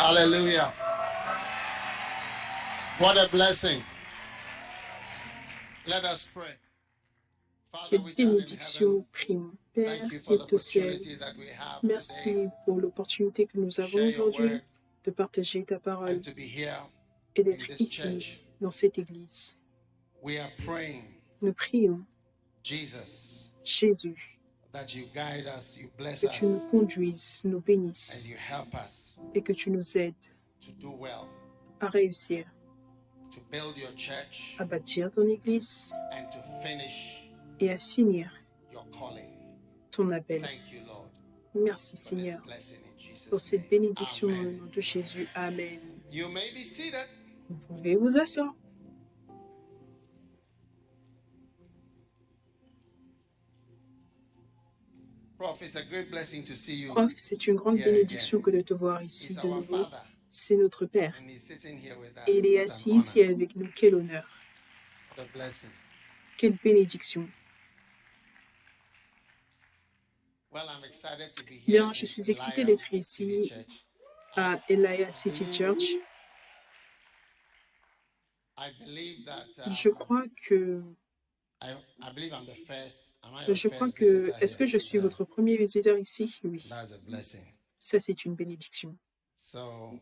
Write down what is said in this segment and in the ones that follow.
Hallelujah. What a blessing. Let us pray. Father, Quelle which art in bénédiction, heaven, prions. Père thank you qui for the est au ciel, opportunity that we have merci today pour l'opportunité que nous to avons share your aujourd'hui word de partager ta parole and to be here et in d'être this ici, church. dans cette église. We are praying, Nous prions, Jesus, Jésus, that you guide us, you bless que tu nous us, conduises, nous and bénisses you help us et que tu nous aides to do well, à réussir, to build your church, à bâtir ton église and to finish et à finir your calling. ton appel. Thank you, Lord, Merci for this Seigneur blessing in Jesus' pour cette name. bénédiction dans le Amen. nom de Jésus. Amen. You may be seated. Vous pouvez vous asseoir. Prof, it's a great blessing to see you. Prof, c'est une grande Yeah, bénédiction que de te voir ici He's de our nouveau. Father, C'est notre Père. and He's sitting here with us. Et il est What assis an ici honor. avec nous. Quel honneur. What a blessing. Quelle bénédiction. Well, I'm excited to be here Bien, je in suis excitée Elia d'être City ici Church. à Elia City Church. I believe that Je crois que, I believe I'm the first. Am I your je crois first que, visitor est-ce que here? je suis votre premier visiteur ici? Oui, That's a blessing. ça c'est une bénédiction. So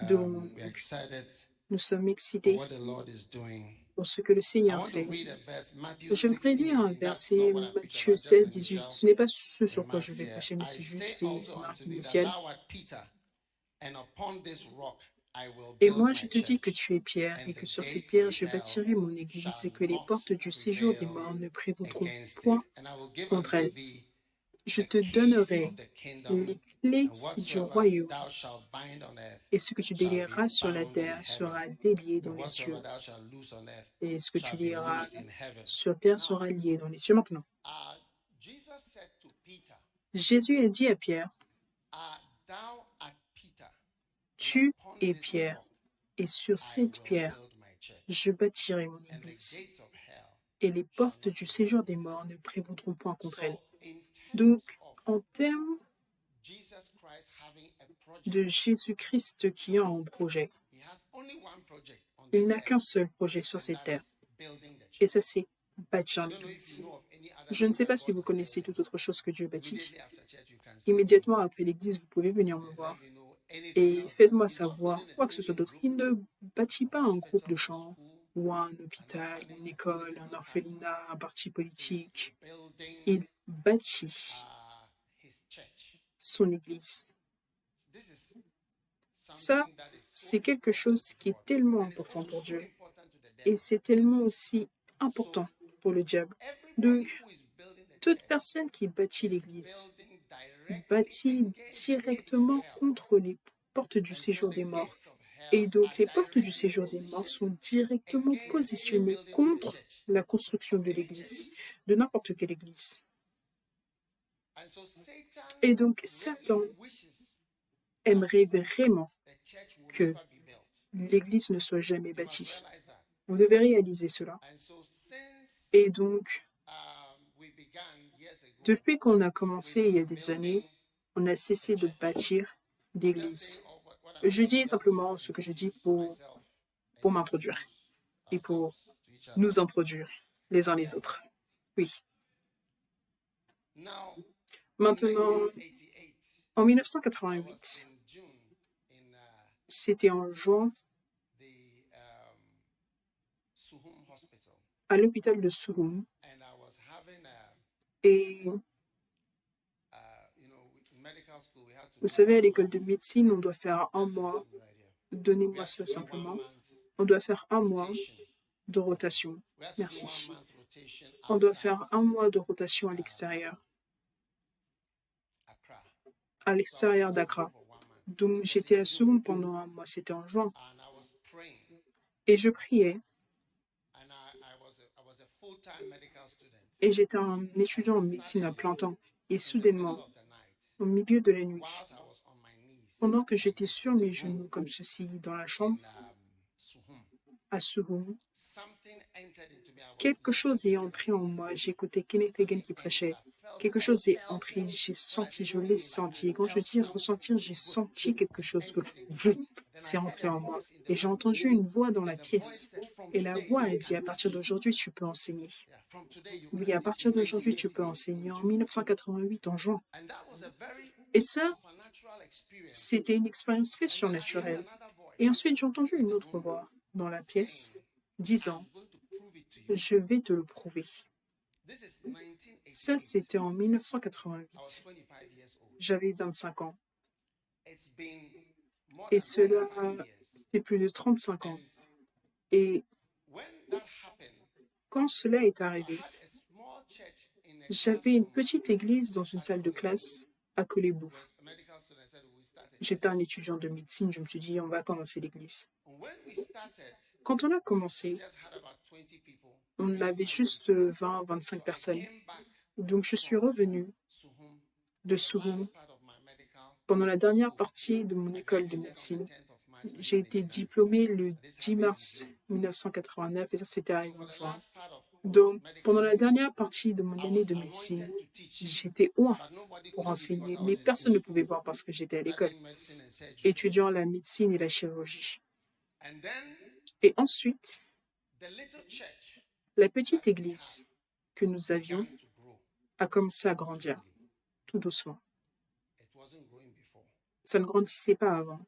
Donc, we're excited nous sommes for excités what the Lord is doing. pour ce que le I Seigneur want to fait. read a verse, Matthew J'aimerais 16, lire un 18. That's verset, not what I preach Matthieu about, just 16, 18. initial Ce n'est pas ce sur quoi je remarks vais here. prêcher, mais I c'est say juste une also remarque unto thee that initiale. thou art Peter, and upon this rock I will Et build moi, my je te dis que church, tu es Pierre, and et the que sur cette gates pierre, of je hell bâtirai mon église, shall et que les not portes du séjour des prevail morts ne prévaudront against point it. And I will give contre unto elles. thee Je the te keys donnerai of the kingdom, les clés and du whatsoever royaume, thou shalt bind on earth et ce que tu shall be délieras sur la bound in terre sera heaven, délié dans and les cieux, whatsoever thou shalt loose on earth et ce que tu shall be lieras loosed in heaven. sur terre Now, sera lié dans les cieux. Maintenant, Jesus said to Peter, Jésus a dit à Pierre, thou art Peter, and tu upon es this Pierre, rock et sur I cette will pierre, build my church, je bâtirai mon and the église, gates of hell et les shall portes not du prevail séjour des against morts it. ne prévaudront point contre elle. So, in Donc, terms of en termes Jesus Christ having a de project, Jésus-Christ qui a un projet, he has only one project on il this n'a qu'un earth, seul projet sur and cette that terre, is building the et church. ça c'est bâtir I don't know if you l'église. know of any other Je ne thing sais that pas si God vous is connaissez building. toute autre chose que Dieu bâtit. Immediately after church, you can see me Immédiatement après l'église, vous pouvez venir me and voir. let me know anything Et else. faites-moi He's not savoir building a quoi que ce soit singing d'autre. group, Il ne bâtit pas an un groupe hospital, de a chant, school, ou un an hôpital, orphanage, une a école, un political party. orphelinat, un parti He's politique. building Il bâtit his church. son église. This is Ça, something that is so c'est quelque important chose to qui est God, tellement and it's important also pour so Dieu. important to the Et devil. c'est tellement aussi So important pour le diable. everybody Donc, who is building the toute church personne qui bâtit is l'église building directly bâtit against the gates of directement hell. contre les portes du And so séjour the des morts. gates of Et hell donc, are les portes du directly séjour des morts positioned sont directement against any positionnées building of a contre church, la construction of de any l'église, church. de n'importe quelle église. And so Satan Et donc, really Satan wishes that aimerait vraiment the church will que never be built. l'église ne soit jamais You must bâtie. realize that. Vous devez réaliser cela. And so since Et donc, we began years ago, depuis qu'on a we've commencé il y a been des années, building on a cessé de church. bâtir I'm just l'église. saying what I'm Je saying dis just simplement to ce que je dis introduce pour myself and m'introduire introduce et pour ourselves to each other. nous introduire les uns les Yeah. autres. Oui. Now, Maintenant, in 1988, en I 1988, was in June in c'était en juin the Suhum Hospital, à l'hôpital de Surum. and I was having Et you know, in medical school we had to vous do savez, à 1 l'école month. de médecine, on doit faire un Just mois. listen right here. We Donnez-moi had ça to do 1 simplement. month On doit faire un mois rotation. de rotation. We had to do 1 Merci. month rotation On doit outside faire un mois de rotation à l'extérieur, Accra. à So I was l'extérieur in d'Accra. school for 1 month. Donc, This was j'étais in à June, Surum pendant un mois, c'était en juin. and I was praying, Et je priais, and I was a full-time medical student. et j'étais un étudiant en médecine à plein temps. Et In the middle soudainement, of the night, au milieu de la nuit, whilst I was on my knees pendant que j'étais in sur the mes room genoux comme ceci dans la in chambre, Suhum, à Surum, something entered into me. I was quelque listening chose to est Kenneth entré en Hagin. moi. J'écoutais Kenneth Hagin Something qui entered. prêchait. I quelque chose est entré, j'ai senti, je l'ai senti. Et quand je dis ressentir, j'ai senti quelque chose que boum, c'est entré en moi. Et j'ai entendu une voix dans la pièce. Et la voix a dit, à partir d'aujourd'hui, tu peux enseigner. Oui, à partir d'aujourd'hui, tu peux enseigner. En 1988, en juin. Et ça, c'était une expérience très surnaturelle. Et ensuite, j'ai entendu une autre voix dans la pièce disant, je vais te le prouver. Ça, c'était en 1988. J'avais 25 ans. Et cela fait plus de 35 ans. Et quand cela est arrivé, j'avais une petite église dans une salle de classe à Kolebu. J'étais un étudiant de médecine, je me suis dit, on va commencer l'église. Quand on a commencé, on avait juste 20-25 personnes. Donc je suis revenue de Suhum pendant la dernière partie de mon école de médecine. J'ai été diplômée le 10 mars 1989 et ça c'était arrivé en juin. Donc pendant la dernière partie de mon année de médecine, j'étais loin pour enseigner, mais personne ne pouvait voir parce que j'étais à l'école, étudiant la médecine et la chirurgie. Et ensuite, la petite église que nous avions a commencé à grandir, tout doucement. Ça ne grandissait pas avant.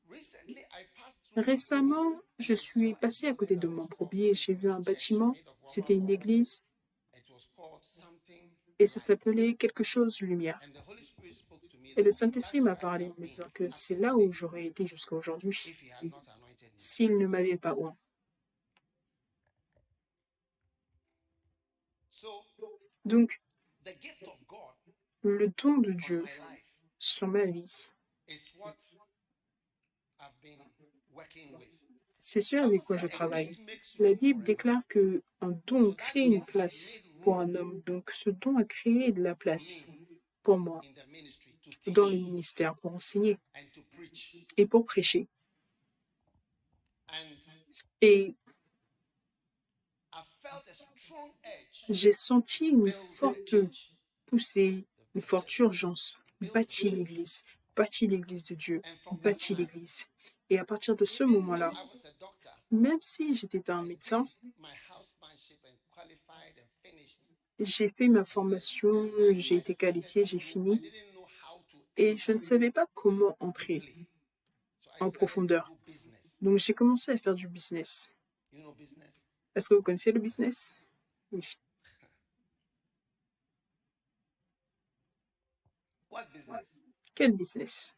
Récemment, je suis passée à côté de mon premier et j'ai vu un bâtiment, c'était une église, et ça s'appelait quelque chose lumière. Et le Saint-Esprit m'a parlé en me disant que c'est là où j'aurais été jusqu'à aujourd'hui, s'il ne m'avait pas oint. Donc, le don de Dieu sur ma vie, c'est ce avec quoi je travaille. La Bible déclare que un don crée une place pour un homme. Donc, ce don a créé de la place pour moi dans le ministère pour enseigner et pour prêcher. Et j'ai senti une forte poussée, une forte urgence. Bâtir l'église de Dieu, bâtir l'église. Et à partir de ce moment-là, même si j'étais un médecin, j'ai fait ma formation, j'ai été qualifiée, j'ai fini. Et je ne savais pas comment entrer en profondeur. Donc j'ai commencé à faire du business. Est-ce que vous connaissez le business? Oui. Quel business?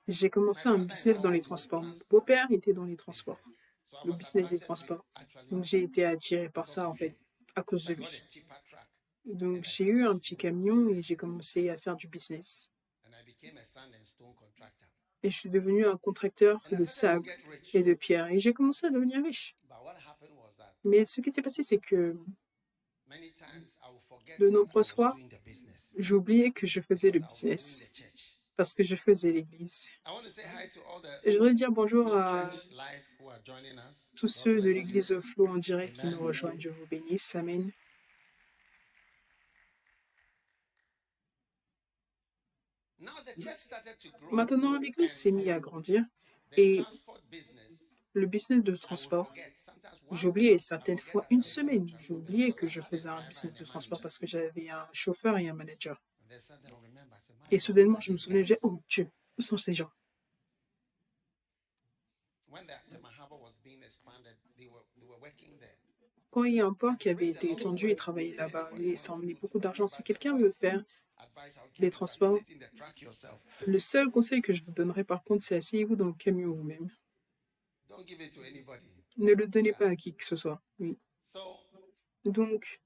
J'ai commencé un business dans les transports. Mon beau-père était dans les transports, le business des transports. Donc j'ai été attirée par ça, en fait, à cause de lui. Donc j'ai eu un petit camion et j'ai commencé à faire du business. Et je suis devenu un contracteur de sable et de pierre. Et j'ai commencé à devenir riche. Mais ce qui s'est passé, c'est que de nombreuses fois, j'ai oublié que je faisais le business parce que je faisais l'église. Et je voudrais dire bonjour à tous ceux de l'église au Flow en direct qui nous rejoignent. Dieu vous bénisse. Amen. Maintenant, l'église s'est mise à grandir et le business de transport, j'ai oublié certaines fois une semaine. J'ai oublié que je faisais un business de transport parce que j'avais un chauffeur et un manager. Et soudainement, je me souvenais, j'ai dit, oh Dieu, où sont ces gens? Quand il y a un port qui avait été étendu et travaillé là-bas, et ça emmenait beaucoup d'argent. Si quelqu'un veut faire les transports, le seul conseil que je vous donnerai par contre, c'est asseyez-vous dans le camion vous-même. Ne le donnez pas à qui que ce soit. Oui. Donc,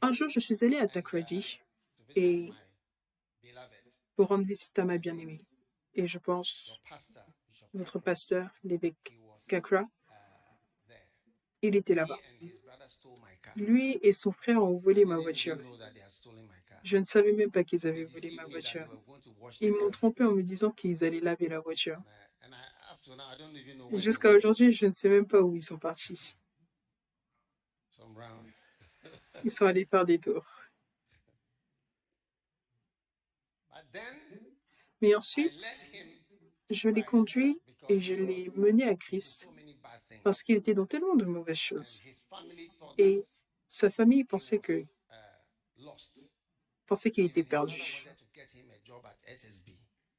un jour, je suis allée à Takrady et pour rendre visite à ma bien-aimée. Et je pense, votre pasteur, l'évêque Kakra, il était là-bas. Lui et son frère ont volé ma voiture. Je ne savais même pas qu'ils avaient volé ma voiture. Ils m'ont trompé en me disant qu'ils allaient laver la voiture. Et jusqu'à aujourd'hui, je ne sais même pas où ils sont partis. Ils sont allés faire des tours. Mais ensuite, je l'ai conduit et je l'ai mené à Christ parce qu'il était dans tellement de mauvaises choses. Et sa famille pensait qu'il était perdu.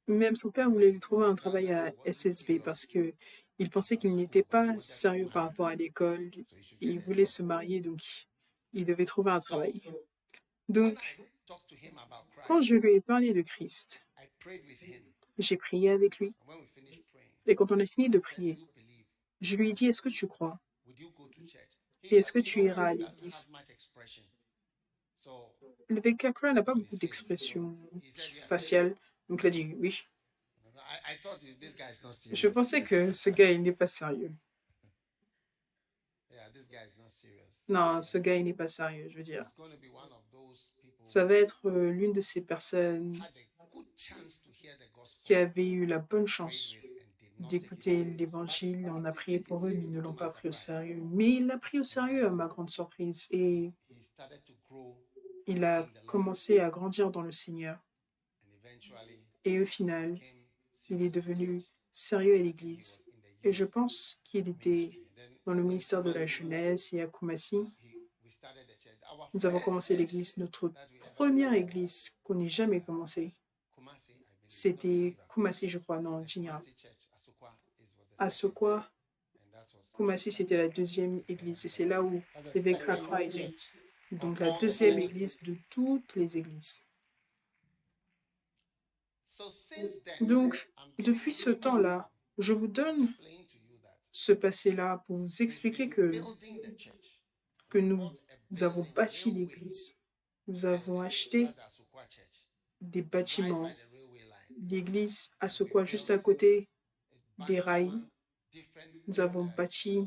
Même son père voulait lui trouver un travail à SSB parce que il pensait qu'il n'était pas sérieux par rapport à l'école. Il voulait se marier, donc il devait trouver un travail. Donc, quand je lui ai parlé de Christ, j'ai prié avec lui. Et quand on a fini de prier, je lui ai dit, est-ce que tu crois? Et est-ce que tu iras à l'église? Le Kakra n'a pas beaucoup d'expression faciale, donc il a dit oui. Je pensais que ce gars, il n'est pas sérieux. Non, ce gars, il n'est pas sérieux, je veux dire. Ça va être l'une de ces personnes qui avait eu la bonne chance d'écouter l'évangile. On a prié pour eux, mais ils ne l'ont pas pris au sérieux. Mais il l'a pris au sérieux, à ma grande surprise. Et il a commencé à grandir dans le Seigneur. Et au final, il est devenu sérieux à l'Église. Et je pense qu'il était dans le ministère de la jeunesse et à Kumasi. Nous avons commencé l'Église, notre première Église qu'on n'ait jamais commencée. C'était Kumasi, je crois, non, Jinira. Asokwa, Kumasi, c'était la deuxième église et c'est là où l'évêque Kakra était. Donc la deuxième église de toutes les églises. Donc, depuis ce temps-là, je vous donne ce passé-là pour vous expliquer que nous avons bâti l'église. Nous avons acheté des bâtiments. L'église Asokwa, juste à côté des rails. Nous avons bâti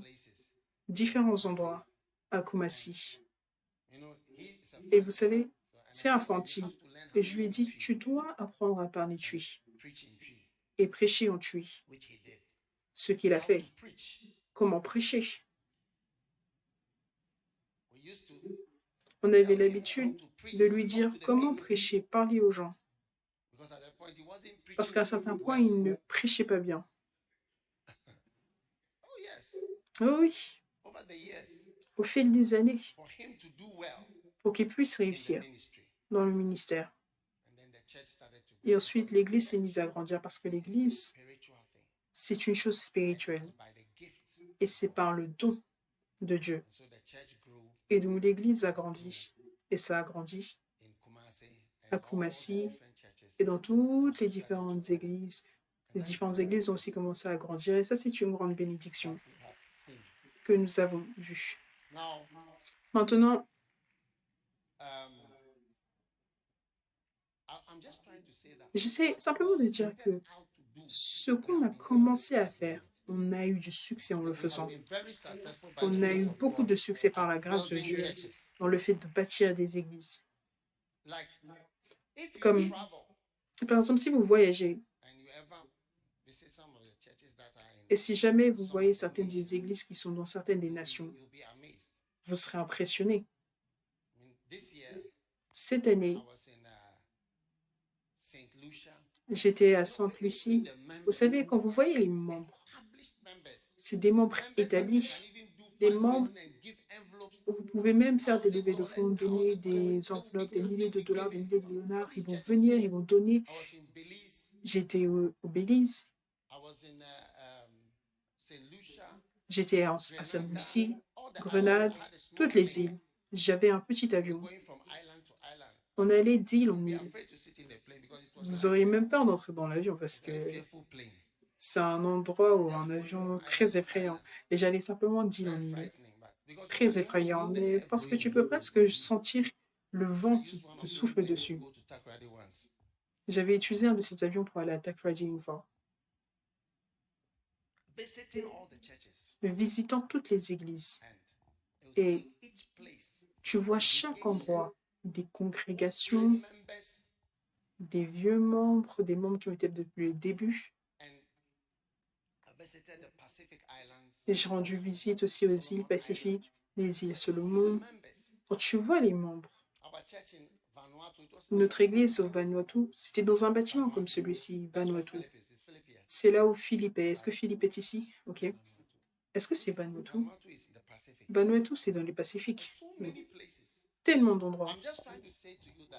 différents endroits à Kumasi. Et vous savez, c'est un fanti. Et je lui ai dit, tu dois apprendre à parler Twi et prêcher en Twi. Ce qu'il a fait. Comment prêcher. On avait l'habitude de lui dire comment prêcher, parler aux gens. Parce qu'à un certain point, il ne prêchait pas bien. Oh oui. Au fil des années, pour qu'il puisse réussir dans le ministère. Et ensuite, l'Église s'est mise à grandir parce que l'Église, c'est une chose spirituelle. Et c'est par le don de Dieu. Et donc, l'Église a grandi. Et ça a grandi à Kumasi et dans toutes les différentes églises. Les différentes églises ont aussi commencé à grandir. Et ça, c'est une grande bénédiction que nous avons vue. Maintenant, j'essaie simplement de dire que ce qu'on a commencé à faire, on a eu du succès en le faisant. On a eu beaucoup de succès par la grâce de Dieu dans le fait de bâtir des églises. Comme, par exemple, si vous voyagez, et si jamais vous voyez certaines des églises qui sont dans certaines des nations, vous serez impressionné. Cette année, j'étais à Sainte-Lucie. Vous savez, quand vous voyez les membres, c'est des membres établis, des membres où vous pouvez même faire des levées de fonds, donner des enveloppes, des milliers de dollars, des milliers de dollars. Ils vont venir, ils vont donner. J'étais au Belize. J'étais à Sainte-Lucie, Grenade, toutes les îles. J'avais un petit avion. On allait d'île en île. Vous auriez même peur d'entrer dans l'avion parce que c'est un endroit où un avion très effrayant. Et j'allais simplement d'île en île. Très effrayant, mais parce que tu peux presque sentir le vent qui te souffle dessus. J'avais utilisé un de ces avions pour aller à Takoradi une fois. Visitant toutes les églises. Et tu vois chaque endroit, des congrégations, des vieux membres, des membres qui ont été depuis le début. Et j'ai rendu visite aussi aux îles Pacifiques, les îles Solomon. Quand tu vois les membres, notre église au Vanuatu, c'était dans un bâtiment comme celui-ci, Vanuatu. C'est là où Philippe est. Est-ce que Philippe est ici? Ok. Est-ce que c'est Vanuatu? Vanuatu, c'est dans les Pacifiques. Oui. Tellement d'endroits.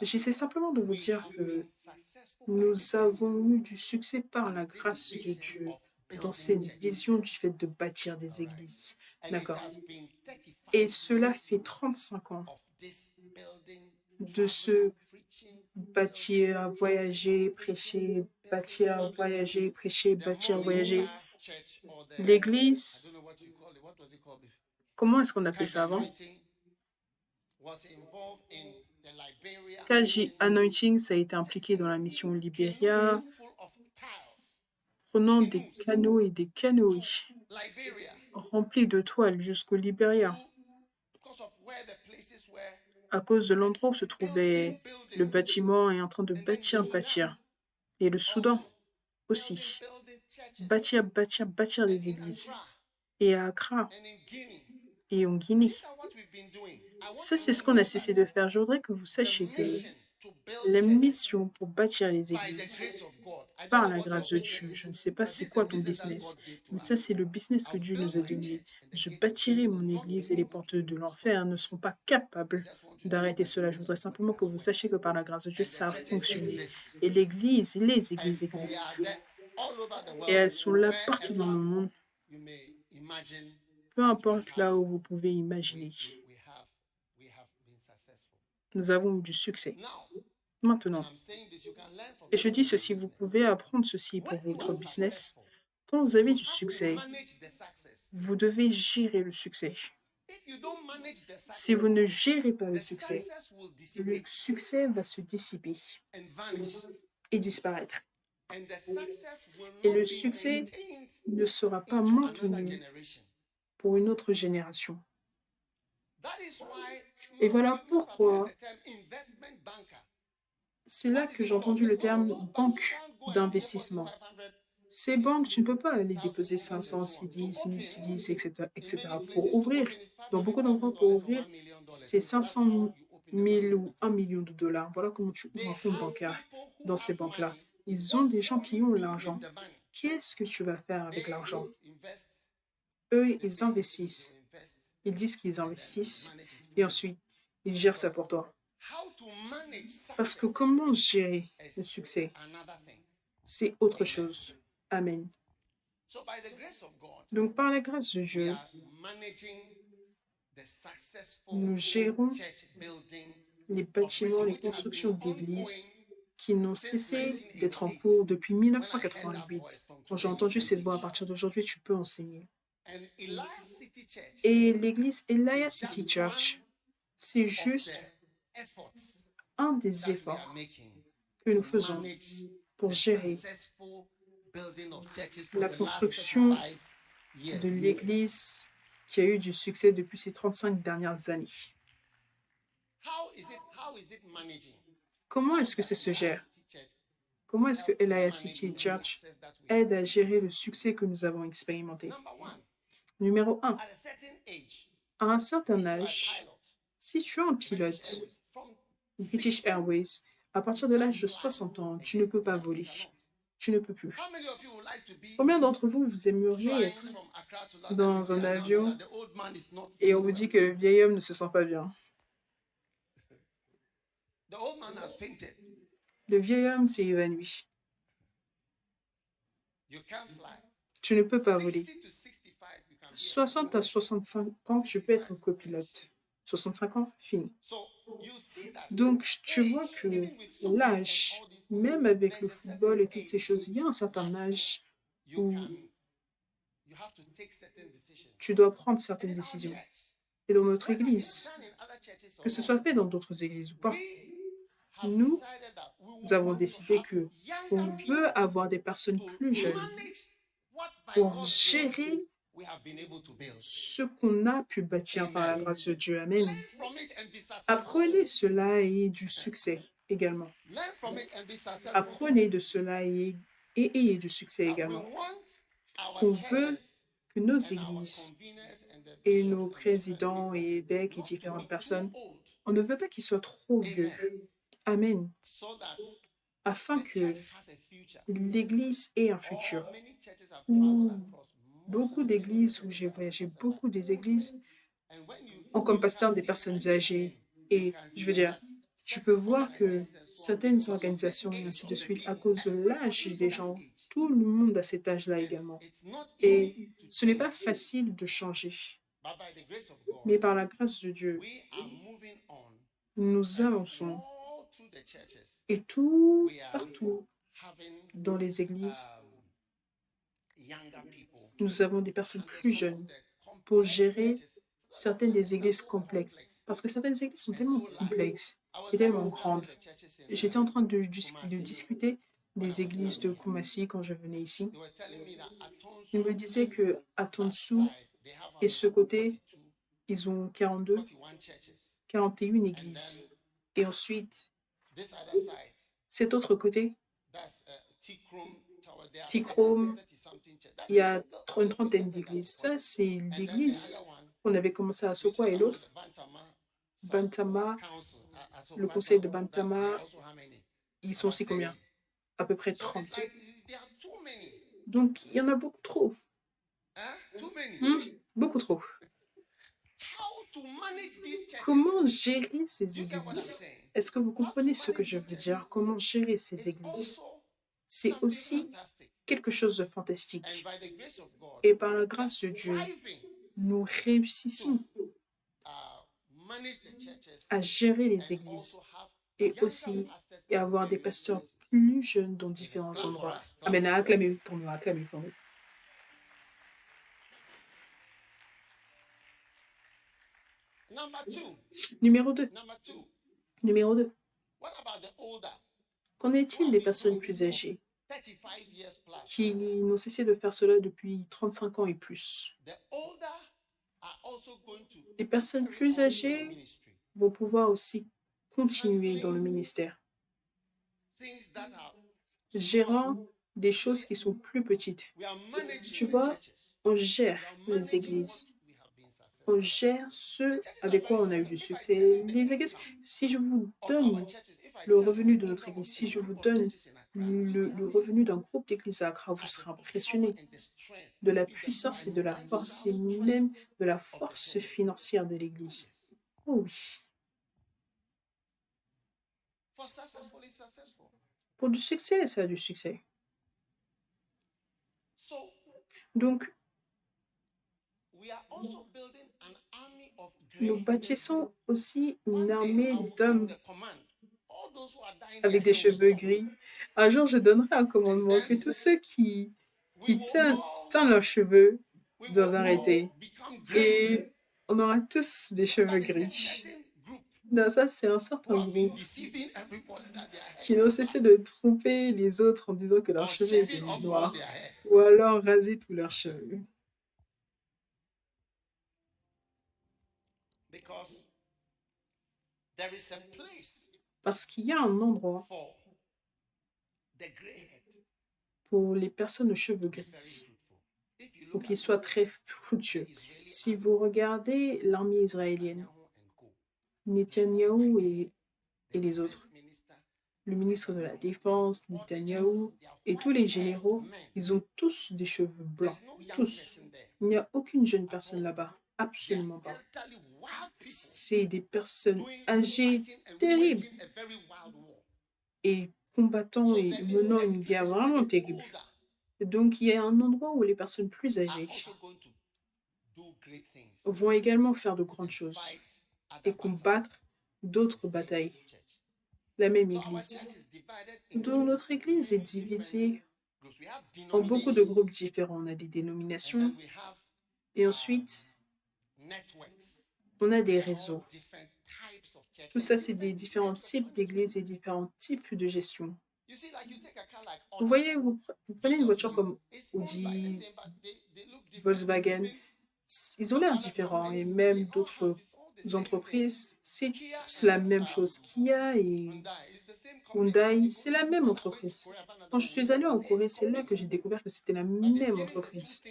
J'essaie simplement de vous dire que nous avons eu du succès par la grâce de Dieu dans cette vision du fait de bâtir des églises. D'accord. Et cela fait 35 ans de se bâtir, voyager, prêcher, bâtir, voyager, prêcher, bâtir, voyager. L'église, comment est-ce qu'on appelait ça avant? KJ Anointing, ça a été impliqué dans la mission au Libéria, prenant des canaux et des canoës remplis de toiles jusqu'au Libéria. À cause de l'endroit où se trouvait le bâtiment et en train de bâtir. Et le Soudan aussi. Bâtir des églises. Et à Accra et en Guinée. Ça, c'est ce qu'on a cessé de faire. Je voudrais que vous sachiez que la mission pour bâtir les églises, par la grâce de Dieu, je ne sais pas c'est quoi ton business, mais ça, c'est le business que Dieu nous a donné. Je bâtirai mon église et les portes de l'enfer ne seront pas capables d'arrêter cela. Je voudrais simplement que vous sachiez que par la grâce de Dieu, ça a fonctionné. Et l'église, les églises existent. Et elles sont là partout dans le monde. Peu importe là où vous pouvez imaginer. Nous avons eu du succès. Maintenant, et je dis ceci, vous pouvez apprendre ceci pour votre business. Quand vous avez du succès, vous devez gérer le succès. Si vous ne gérez pas le succès va se dissiper et disparaître. Et le succès ne sera pas maintenu pour une autre génération. Et voilà pourquoi c'est là que j'ai entendu le terme banque d'investissement. Ces banques, tu ne peux pas aller déposer 500 CDs, 1000 CDs, etc. Pour ouvrir. Dans beaucoup d'endroits, pour ouvrir, c'est 500 000 ou 1 million de dollars. Voilà comment tu ouvres un compte bancaire dans ces banques-là. Ils ont des gens qui ont l'argent. Qu'est-ce que tu vas faire avec l'argent? Eux, ils investissent. Ils disent qu'ils investissent et ensuite, ils gèrent ça pour toi. Parce que comment gérer le succès, c'est autre chose. Amen. Donc, par la grâce de Dieu, nous gérons les bâtiments, les constructions d'églises qui n'ont cessé d'être en cours depuis 1988. Quand j'ai entendu cette voix, à partir d'aujourd'hui, tu peux enseigner. Et l'église Elias City Church, c'est juste un des efforts que nous faisons pour gérer la construction de l'église qui a eu du succès depuis ces 35 dernières années. Comment est-ce que ça se gère? Comment est-ce que Elias City Church aide à gérer le succès que nous avons expérimenté? Numéro 1. À un certain âge, si tu es un pilote British Airways, à partir de l'âge de 60 ans, tu ne peux pas voler. Tu ne peux plus. Combien d'entre vous, vous aimeriez être dans un avion et on vous dit que le vieil homme ne se sent pas bien? Le vieil homme s'est évanoui. Tu ne peux pas voler. 60 à 65 ans, tu peux être copilote. 65 ans, fini. Donc, tu vois que l'âge, même avec le football et toutes ces choses, il y a un certain âge où tu dois prendre certaines décisions. Et dans notre église, que ce soit fait dans d'autres églises ou pas, nous avons décidé que on veut avoir des personnes plus jeunes pour gérer ce qu'on a pu bâtir par la grâce de Dieu. Amen. Apprenez cela et du succès également. Apprenez de cela et ayez du succès également. our qu'on veut churches que nos and our églises conveners and the et bishops nos and reverend présidents et évêques et not to différentes be too personnes, old. on ne veut pas qu'ils soient trop vieux. Amen. Amen. So that Afin the church que has a future. l'Église ait un All futur. many churches have Ou traveled across most of beaucoup the many d'églises où churches j'ai are voyagé, pastors beaucoup are des old églises men. And when ont comme you can pasteur des see personnes right âgées. in, you Et can je veux see dire, that tu peux certain voir que organizations and so on, certaines because of the organisations et age ainsi de of the suite, à people, cause de l'âge everybody is des that gens, age. tout le monde a cet âge-là And également. it's not Et easy to ce n'est pas change. facile de changer. But by the grace of God, Mais par la grâce de Dieu, we are moving on. nous And avançons. all through the churches, Et tout we are partout having dans les églises, younger people nous avons des personnes handle plus some of jeunes the pour complex gérer churches. certaines des églises complexes. Parce que certaines églises sont And tellement so, like, complexes I was et just tellement discussing grandes. the churches in J'étais en train de Kumasi discuter when I des was in églises de Abuja. Kumasi quand je venais ici. They were telling me that at Ils me Tonsu, disaient que à that Tonsu side, they have et ce about côté, 42, ils ont 42, 41 churches. 41 And églises. then Et ensuite, this other side, cet autre côté, that's Tikrum Tower, there are Tikrom, 30 something churches. That il y is a single, une trentaine located at d'églises. Sokwa. Ça, c'est And then the l'église other one, qu'on avait commencé à which Sokwa et are among the l'autre, Bantama Bantama, Council, le Asokwa conseil de South, that they Bantama, are also how many? ils sont About aussi 30. combien? À peu près So it's 30. like there are too many. Donc, il y en a beaucoup trop. Too many. Beaucoup trop. How to manage these churches? Comment gérer ces Do you get what I'm églises? saying? Est-ce que vous How to comprenez ce que manage je these veux dire? churches Comment gérer ces is églises? also C'est something aussi fantastic. quelque chose de And fantastique. by the grace of God, Et par la we are grâce de Dieu, striving nous réussissons to manage the churches à gérer les and églises also have et younger aussi pastors et in avoir des various pasteurs places. plus jeunes dans différents Clap for endroits. us. Clap Amen. for us. Acclamez pour nous, acclamez pour nous. Number two. Numéro 2. Number two. Numéro 2. What about the older? Qu'en Who est-il have des been personnes doing plus this for âgées 35 years plus? qui n'ont cessé de faire cela depuis 35 ans et plus? The older are also going to Les personnes carry plus on in the âgées ministry. vont pouvoir aussi continuer dans le ministère, Things that are small. gérant des choses qui sont plus petites. We are managing Tu the vois, churches. on gère We are les managing églises. what we have been successful. On gère ce avec quoi on a eu du succès. Les églises, si je vous Of donne our churches, if I le tell you revenu the de notre income église, of si a je vous group of donne churches in Accra, you will le have revenu d'un groupe d'églises à Accra, vous at serez the power impressionné and the strength, de la even the puissance et de la force et financial même strength de la of the force church. financière de Oh, l'église. yes. Oh oui. For successfully successful. Pour du succès, ça a du succès. So Donc, we are also building an army of nous great bâtissons aussi men. une One day armée I will d'hommes give the command. All those who are dying avec their des hair will cheveux stop. gris. Un jour, je donnerai un And commandement que then tous ceux qui we will teignent all leurs cheveux we doivent will arrêter. all become great. Et on aura tous des cheveux That is a gris. certain group Non, ça, c'est un who certain have been groupe deceiving everybody that their hair qui n'ont is cessé black de tromper les autres en disant que leurs or cheveux étaient shaving off all noirs. their hair. Ou alors raser tous leurs cheveux. Because there is a place Parce qu'il y a un endroit for the grey head pour les personnes aux cheveux to be gris, very fruitful. If you pour look qu'ils at soient très fructueux. the Israeli Si army, vous regardez l'armée israélienne, Netanyahu and co, Netanyahou et the les defense autres, minister, le ministre de la Netanyahu, Défense, all the Netanyahou, generals, they are et tous les white-haired généraux, men. ils ont tous des cheveux blancs. There's no young Tous. person there. Il n'y a aucune jeune At personne all. là-bas. They are Absolument pas. elderly, wild people C'est des personnes doing âgées, fighting and terribles, waging a very wild war. et combattant So et there is menant a une guerre place where vraiment the terrible. older Donc, il y a un endroit où les personnes plus are âgées also going to do great things vont également faire de grandes and choses fight other et battles. combattre d'autres Same batailles. church. La même So our église. church is divided Donc, into notre église est many divisée different groups. We have en beaucoup de denominations, groupes différents. On a des and dénominations then we have et ensuite, networks. on a des They're all réseaux. different types of churches, Tout ça, c'est des different différents types of types management. d'églises et différents types de gestion. You see, like you take a car like Vous Honda, voyez, vous prenez une voiture BMW, comme it's owned by the Audi, same, but they look different. Volkswagen. Even Ils ont some l'air other différents et companies, même they all have d'autres all the same thing. entreprises, c'est Kia tous la and même chose. Kia et Hyundai is the Hyundai, c'est la même entreprise. Quand je suis allée en Corée, c'est là que j'ai découvert que c'était la même entreprise.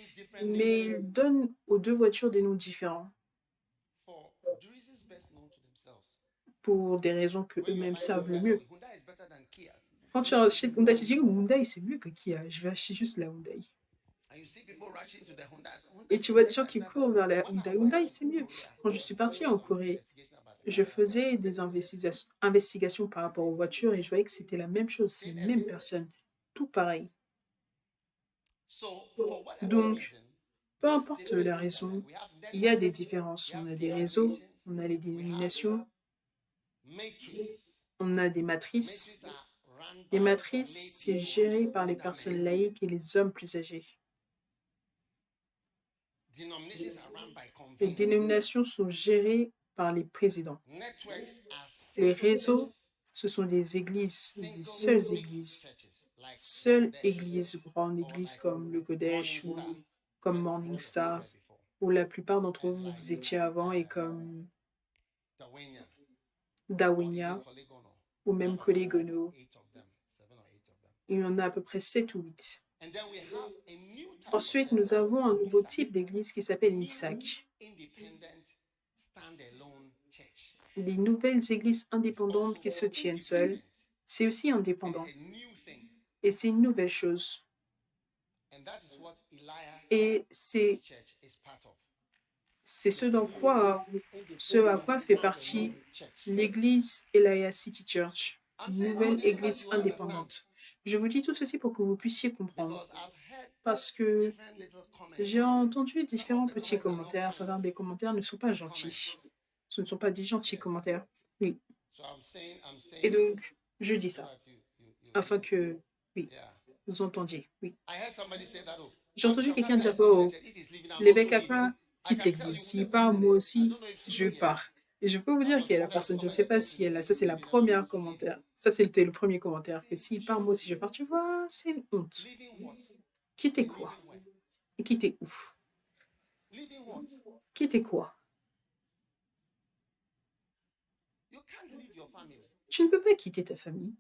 Mais ils donnent aux deux voitures des noms différents pour des raisons que eux-mêmes savent le mieux. Quand tu achètes Hyundai, tu dis Hyundai, c'est mieux que Kia. Je vais acheter juste la Hyundai. Et tu vois des gens qui courent vers la Hyundai. Hyundai, c'est mieux. Quand je suis partie en Corée, je faisais des investigations par rapport aux voitures et je voyais que c'était la même chose, c'est les mêmes personnes, tout pareil. Donc, peu importe la raison, il y a des différences. On a des réseaux, on a les dénominations, on a des matrices. Les matrices, c'est géré par les personnes laïques et les hommes plus âgés. Les dénominations sont gérées par les présidents. Les réseaux, ce sont des églises, des seules églises, grandes églises comme le Kodesh ou comme Morning Stars, où la plupart d'entre vous, vous étiez avant, et comme Dawinia ou même Kolegono. Il y en a à peu près 7 ou 8. Ensuite, nous avons un nouveau type d'église qui s'appelle l'ISAC. Les nouvelles églises indépendantes qui se tiennent seules, c'est aussi indépendant. Et c'est une nouvelle chose. Et c'est ce à quoi fait partie l'église Elia City Church, une nouvelle église indépendante. Je vous dis tout ceci pour que vous puissiez comprendre. Parce que j'ai entendu différents petits commentaires. Certains des commentaires ne sont pas gentils. Ce ne sont pas des gentils commentaires. Oui. Et donc, je dis ça, afin que, oui, vous entendiez. Oui. J'ai entendu quelqu'un dire, oh, l'évêque Accra quitte l'église. S'il part, moi aussi, je pars. Et je peux vous dire qu'il y a la personne, je ne sais pas si elle a, ça c'est la première commentaire. Ça c'était le premier commentaire, que s'il part, moi aussi je pars. Tu vois, c'est une honte. Quitter quoi? Et quitter où? Quitter quoi? Tu ne peux pas quitter ta famille.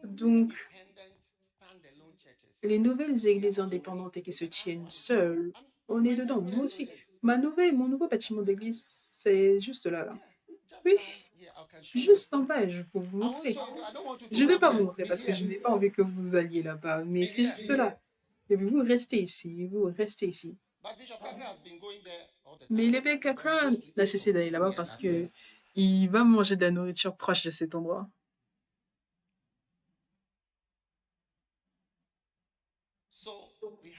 Donc, les nouvelles églises indépendantes et qui se tiennent seules, on est dedans. Moi aussi. Mon nouveau bâtiment d'église, c'est juste là. Oui, juste en bas, je peux vous montrer. Je ne vais pas vous montrer parce que je n'ai pas envie que vous alliez là-bas, mais c'est juste là. Et vous restez ici, vous restez ici. Mais l'évêque Accra n'a cessé d'aller là-bas parce que il va manger de la nourriture proche de cet endroit.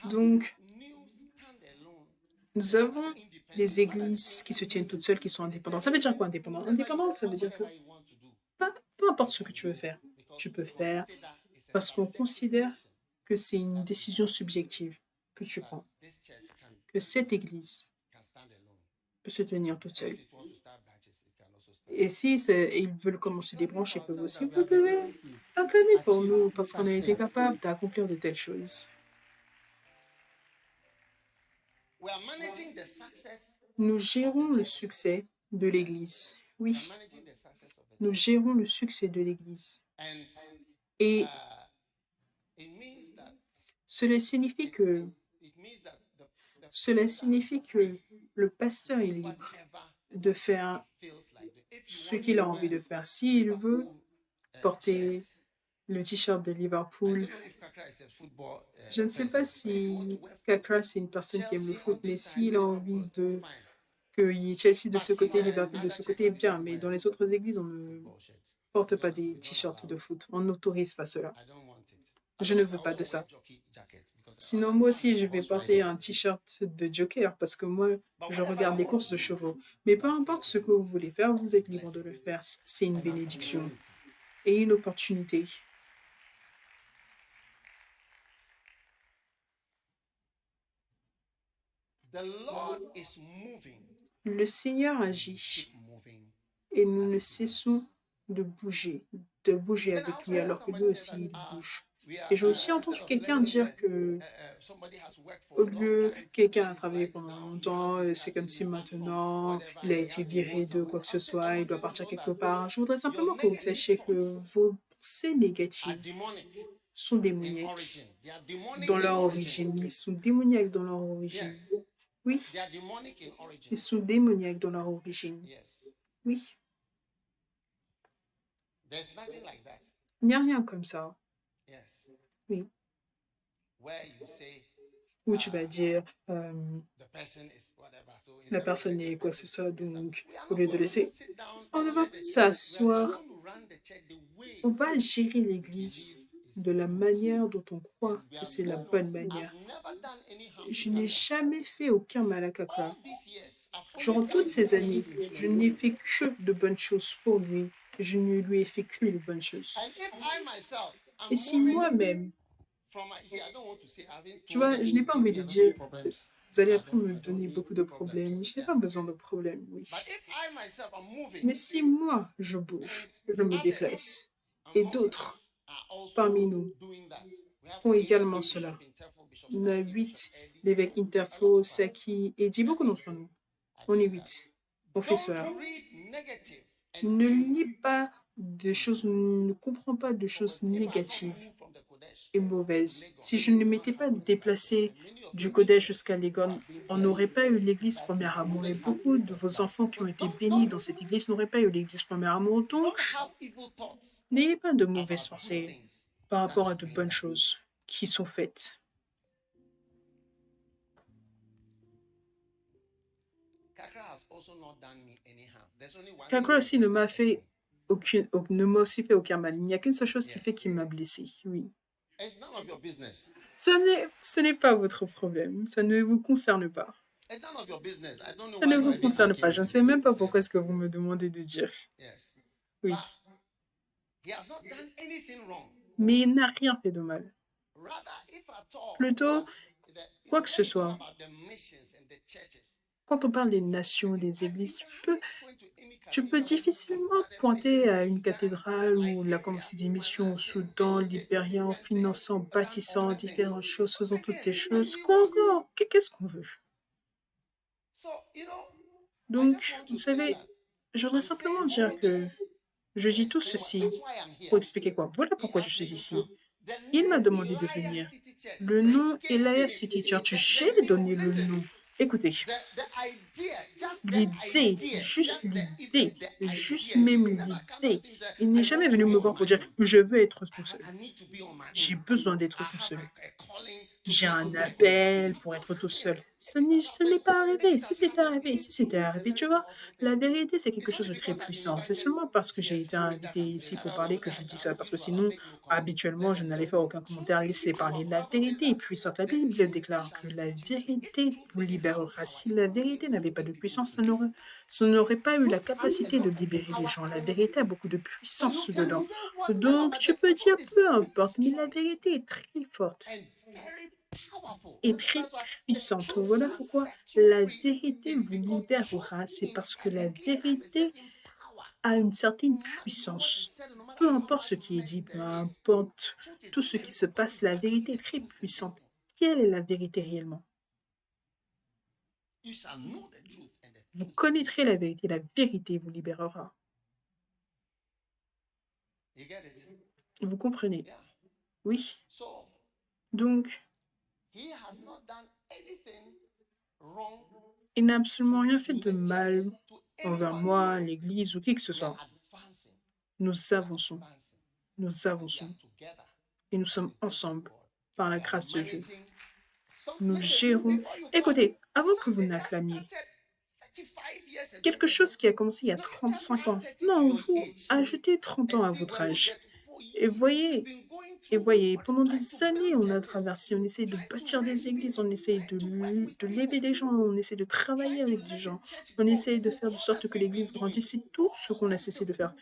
Donc, nous avons des églises qui se tiennent toutes seules, qui sont indépendantes. Ça veut dire quoi indépendant? Indépendant, ça veut dire que peu importe ce que tu veux faire, tu peux faire parce qu'on considère que c'est une décision subjective que tu prends, que cette église peut se tenir toute seule. Et si ils veulent commencer des branches, ils peuvent aussi. Vous devez acclamer pour nous parce qu'on a été capable d'accomplir de telles choses. Nous gérons le succès de l'Église. Oui, nous gérons le succès de l'Église. Et cela signifie que le pasteur est libre de faire ce qu'il a envie de faire. S'il veut porter le t-shirt de Liverpool, je ne sais pas si Kakra c'est une personne qui aime le foot, mais s'il a envie de qu'il y ait Chelsea de ce côté, Liverpool de ce côté, bien. Mais dans les autres églises, on ne porte pas des t-shirts de foot. On n'autorise pas cela. Je ne veux pas de ça. Sinon, moi aussi, je vais porter un t-shirt de Joker parce que moi, je regarde les courses de chevaux. Mais peu importe ce que vous voulez faire, vous êtes libre de le faire. C'est une bénédiction et une opportunité. Le Seigneur agit et nous ne cessons de bouger avec lui alors que lui aussi il bouge. Et j'ai aussi entendu quelqu'un dire que au lieu quelqu'un a travaillé pendant longtemps, c'est comme si maintenant il a été viré de quoi que ce soit, il doit partir quelque part. Je voudrais simplement que vous sachiez que vos pensées négatives sont démoniaques dans leur origine. Ils sont démoniaques dans leur origine. Oui, ils sont démoniaques dans leur origine. Oui, il n'y a rien comme ça. Oui, où tu vas dire la personne est quoi que ce soit, donc au lieu de laisser, on ne va pas s'asseoir, on va gérer l'Église de la manière dont on croit que c'est la bonne manière. Je n'ai jamais fait aucun mal à Kaka. Durant toutes ces années, je n'ai fait que de bonnes choses pour lui. Je ne lui ai fait que de bonnes choses. Et si moi-même, tu vois, je n'ai pas envie de dire, vous allez après me donner beaucoup de problèmes. Je n'ai pas besoin de problèmes, oui. Mais si moi, je bouge, je me déplace, et d'autres parmi nous font également cela. On a 8, l'évêque Interflo, Saki, et dit beaucoup d'entre nous. On est 8. On fait cela. Ne lis pas de choses, ne comprends pas de choses négatives et mauvaises. Si je ne m'étais pas déplacée du Kodesh jusqu'à Legon, on n'aurait pas eu l'église Premier Amour. Et beaucoup de vos enfants qui ont été bénis dans cette église n'auraient pas eu l'église Premier Amour. Donc, n'ayez pas de mauvaises pensées par rapport à de bonnes choses qui sont faites. Kakra aussi ne m'a fait ne m'a aussi fait aucun mal. Il n'y a qu'une seule chose qui fait qu'il m'a blessé. Oui. Ce n'est pas votre problème. Ça ne vous concerne pas. Ça ne vous concerne pas. Je ne sais même pas pourquoi est-ce que vous me demandez de dire. Oui. Mais il n'a rien fait de mal. Plutôt, quoi que ce soit, quand on parle des nations, des églises, tu peux difficilement pointer à une cathédrale où on a commencé des missions au Soudan, Libéria, en finançant, bâtissant différentes choses, faisant toutes ces choses. Quoi encore? Qu'est-ce qu'on veut? Donc, vous savez, je voudrais simplement dire que je dis tout ceci pour expliquer quoi. Voilà pourquoi je suis ici. Il m'a demandé de venir. Le nom Elias City Church, j'ai donné le nom. Écoutez, l'idée, juste même l'idée. Il n'est jamais venu me voir pour dire je veux être tout seul. J'ai besoin d'être tout seul. J'ai un appel pour être tout seul. Ce n'est pas arrivé. Si c'était arrivé, tu vois, la vérité, c'est quelque chose de très puissant. C'est seulement parce que j'ai été invité ici pour parler que je dis ça. Parce que sinon, habituellement, je n'allais faire aucun commentaire. Laissez parler. La vérité est puissante. La Bible déclare que la vérité vous libérera. Si la vérité n'avait pas de puissance, ça n'aurait pas eu la capacité de libérer les gens. La vérité a beaucoup de puissance dedans. Donc, tu peux dire peu importe, mais la vérité est très forte et très puissante. Voilà pourquoi la vérité vous libérera. C'est parce que la vérité a une certaine puissance. Peu importe ce qui est dit, peu importe tout ce qui se passe, la vérité est très puissante. Quelle est la vérité réellement? Vous connaîtrez la vérité vous libérera. Vous comprenez? Oui. Donc, il n'a absolument rien fait de mal envers moi, l'Église ou qui que ce soit. Nous avançons. Nous avançons. Et nous sommes ensemble par la grâce de Dieu. Nous gérons. Écoutez, avant que vous n'acclamiez, quelque chose qui a commencé il y a 35 ans. Non, vous ajoutez 30 ans à votre âge. Et voyez, pendant des années, on a traversé, on essaie de bâtir des églises, on essaie de lever des gens, on essaie de travailler avec des gens, on essaie de faire de sorte que l'église grandisse. C'est tout ce qu'on a cessé de faire.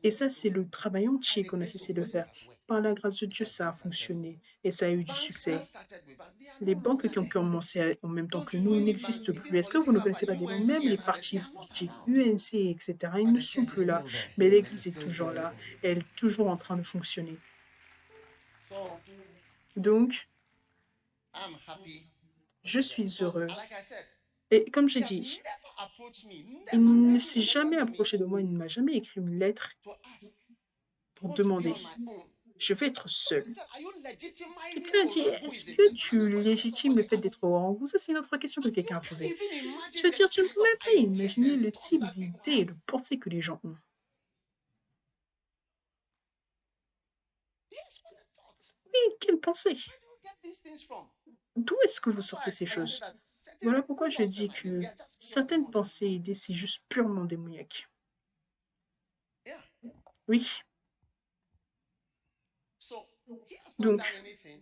Et ça, c'est le travail entier qu'on a cessé de faire. Par la grâce de Dieu, ça a fonctionné et ça a eu du succès. Les banques qui ont commencé en même temps que nous n'existent plus. Est-ce que vous ne connaissez pas des banques? Même les partis politiques, UNC, etc., ils ne sont plus là. Mais l'Église est toujours là. Elle est toujours en train de fonctionner. So Donc, I'm happy. je suis So, heureux. like I said, Et comme j'ai he has dit, never approached me, il never ne written s'est a letter jamais to me approché de moi, il ne m'a jamais écrit une lettre to ask. I pour want to be demander. on my own. Je veux être seul. He said, are you legitimizing Quelqu'un a dit, Oranguism? est-ce This que is tu another question légitimes le somebody fait asked. d'être orango? Ça, c'est une autre question que You quelqu'un a can't posée. even Je imagine veux the dire, tu ne kind peux of même pas ideas imaginer and le thoughts type that people d'idées et have. de pensées que les gens ont. Yes, what a thought. Oui, quelle pensée? Where do you get these things from? D'où est-ce que vous That's why sortez ces I say choses? that certain Voilà pourquoi je thoughts and dis ideas, que they are just pure certaines demonic. pensées et idées, c'est juste purement démoniaque. Yeah. Oui. So he has not Donc, done anything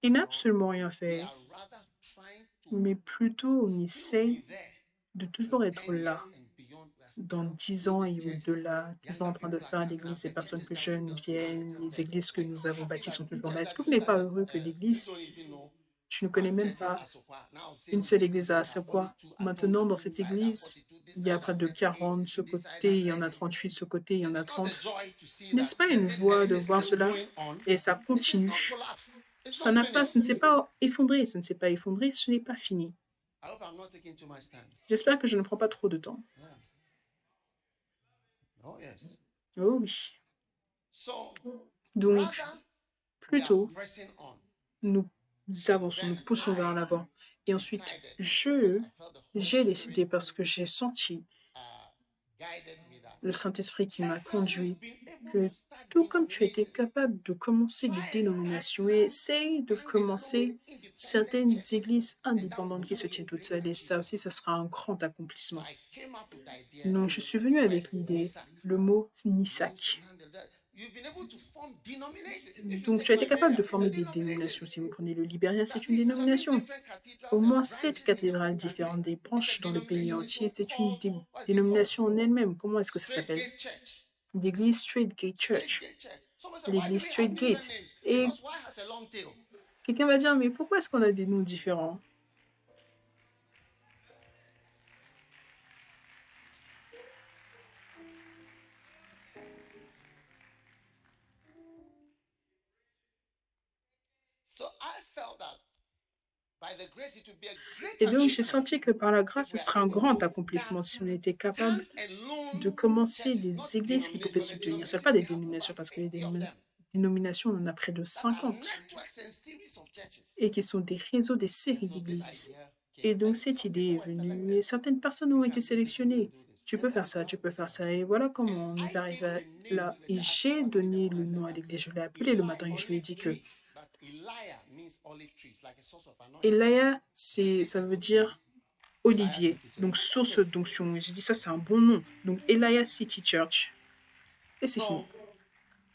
il n'a wrong. absolument rien We fait, are rather trying to mais plutôt on still essaye be there de for toujours être 10 là years and beyond. We are dans still 10 ans building et church. au-delà, toujours en Younger train de people are faire coming up. l'église, les The personnes churches plus that we jeunes built are viennent, still les there. églises que Are you nous not avons happy bâties that sont toujours là. church Est-ce that que you vous n'êtes pas started, heureux que you l'église, don't even know tu ne connais même 130 pas Asokwa. Now une same seule same. This église à place are Assepois? 42. Maintenant, dans Atonsu, cette this side are église, 42. This il y a side près are de 38. 40 ce This side are côté, il y en a 30. 38 ce côté, il y en Is a it not a 30. joy to see that N'est-ce pas une the joie thing de is voir still cela? going on? Et ça It is not continue. collapsed. It's Ça not ne finished. s'est pas effondré, ça ne s'est pas effondré, ce n'est pas fini. I hope I'm not taking too much time. J'espère que je ne prends pas trop de temps. Yeah. Oh yes. Oh oui. So Donc, rather we are plutôt, pressing on. nous avançons, Then nous poussons vers l'avant. Et ensuite, decided because I felt the Holy j'ai Spirit décidé parce que j'ai senti uh, guided me that le Saint-Esprit qui m'a just as conduit you've been able que to start tout comme tu as été denominations, capable de commencer des try and dénominations start et some essaye de standalone commencer independent certaines churches, églises and that will indépendantes qui also se be a tiennent toutes great seules. Et ça achievement. aussi, ça sera un grand So accomplissement. I came up with the idea, Donc, je suis the venu word avec l'idée, Nisak. le mot Rose Nisak. Nandel, that you've been able to form denominations. If you Donc, tu take as été capable Liberia, de it's a former des denomination. dénominations. Si vous prenez le Libéria, That c'est une means 7 dénomination. different Au cathedrals and moins 7 branches in the cathédrales whole country. différentes, des It's a branches dans le pays denomination. entier. So C'est une called, what's it called? dénomination en elle-même. Comment est-ce que ça Straight s'appelle? Gate Church. L'église Straight Gate Straight Church. Gate Church. Someone said, why do L'église we have Straight different Gate. names? Et Because why has a long tail? quelqu'un va dire, mais pourquoi est-ce qu'on a des noms différents? So I felt that by the grace it would be a great Et donc, j'ai achievement senti que par la if grâce, ce we are serait un able grand to accomplissement si on était capable stand de alone commencer churches, des not églises qui pouvaient se tenir. Ce ne sont pas denominations. des We have dénominations, over parce que les 50 of them dénominations, on en a près de that are 50, networks and series of churches. et qui sont des réseaux, des And séries so this d'églises. idea Et came. donc, And cette some idée people est were venue, et selected. certaines personnes ont You été can do this, you can sélectionnées. do this. Tu Then peux that faire is ça, how tu we peux faire came. ça. Et voilà And comment on est I arrivé gave the name là. to the Et church. I came j'ai up with the donné name. le I said nom à that l'église. Je l'ai appelé le matin et je lui ai olive dit que tree, but Elijah means olive tree. It's like a source of anointing. Elaya, This ça is veut good name. dire Elias Olivier, City Church. donc That's source it. d'onction. Et j'ai dit ça, c'est un bon nom. Donc Elia City Church. Et c'est fini. So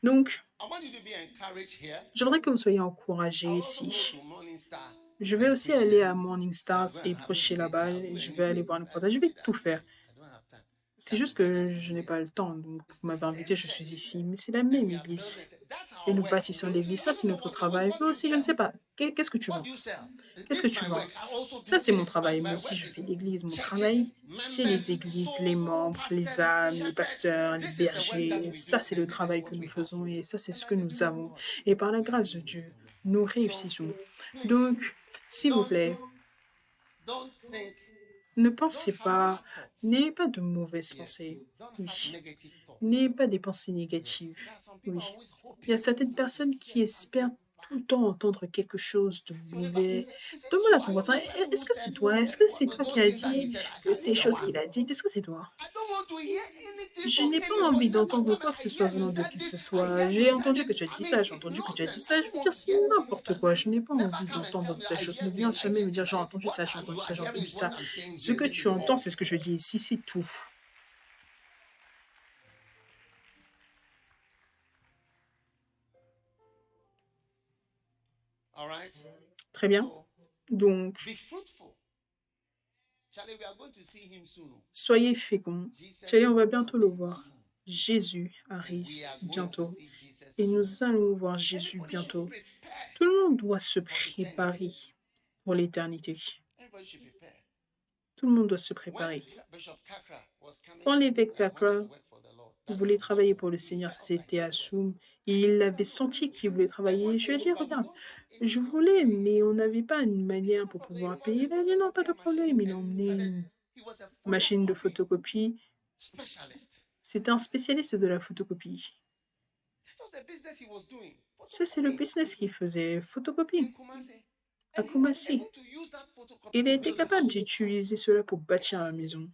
Donc, I want you to be encouraged here. j'aimerais que vous soyez I encouragés will also go ici. to Morning Star Je vais and aussi preach aller there. à Morning I'll Stars go et and have him prêcher visit me. là-bas. I'll do Et je vais aller anything. voir une I croisade. Je don't vais need that tout time. faire. I don't have time. C'est Come juste together que and je be n'ai here. pas le temps. Donc, It's vous the m'avez same invité, je suis church. ici. Mais c'est la And même we are église. building it. That's Et our nous work. bâtissons So l'église. I Ça, don't c'est know notre what your work. travail. What Moi do you aussi, je ne sell? sais pas. Qu'est-ce que tu What vends? do you sell? Qu'est-ce This que is tu my vends? work. I also do Ça, c'est mon church. travail. Moi My aussi, work je is fais l'église. Mon churches, travail, c'est members, les églises, les souls, membres, les pastors, âmes, les shepherds. pasteurs, les This is the work that bergers. we do, Ça, c'est le and this is travail what que nous we have. faisons et ça, c'est And ce by que the nous grace of avons. God, Et par la we are grâce de doing it Dieu, and well. nous So réussissons. please Donc, s'il vous don't plaît, don't think, ne don't pensez have pas, bad thoughts. n'ayez pas de mauvaises Yes, pensées. don't have Oui. negative thoughts. N'ayez pas des pensées Yes, négatives. there are some people Oui. always Il y a hoping certaines someone to personnes qui hear something espèrent tout bad. le temps entendre quelque chose de Ask your neighbor, mauvais. is it Demande you? à Are ton you voisin, the person est-ce who que c'est said toi? Est-ce que c'est toi qui those as things that he dit said? Are you ces the choses one? qu'il a dites? Est-ce que c'est toi? I don't want to hear anything Je from n'ai pas anybody. envie Never d'entendre come quoi and que I ce soit hear you venant de said qui que this. ce I soit. hear you J'ai said entendu this. que tu as I dit mean, ça, j'ai it's entendu que tu as dit nonsense. I ça. Je don't veux want dire, to c'est hear n'importe anything. quoi. Je n'ai pas Never envie come and tell d'entendre me telle I chose. hear Ne viens this. I jamais hear me dire this. j'ai entendu What ça, j'ai you entendu are ça, j'ai hearing entendu is ça. what I'm saying Ce here. que This tu is entends, all. c'est ce que je dis ici, c'est tout. All right? Très bien. So Donc, be fruitful. Charlie, we are going to see him soon. soyez féconds. Jesus Tiens, on va is bientôt le coming voir. soon. Jésus And arrive we are going to bientôt. see Jesus Et soon. nous allons voir Jésus Everybody should bientôt. prepare Tout le monde doit se for préparer eternity. pour l'éternité. Everybody should prepare. Tout le monde doit se préparer. Quand l'évêque Kakra voulait travailler pour le Seigneur, ça c'était à Soum, et il avait senti qu'il voulait travailler. Je lui ai dit, regarde, je voulais, mais on n'avait pas une manière pour pouvoir payer. Il a dit, non, pas de problème. Il a emmené une machine de photocopie. C'était un spécialiste de la photocopie. Ça, c'est le business qu'il faisait, photocopie, à Kumasi. Il a été capable d'utiliser cela pour bâtir la maison.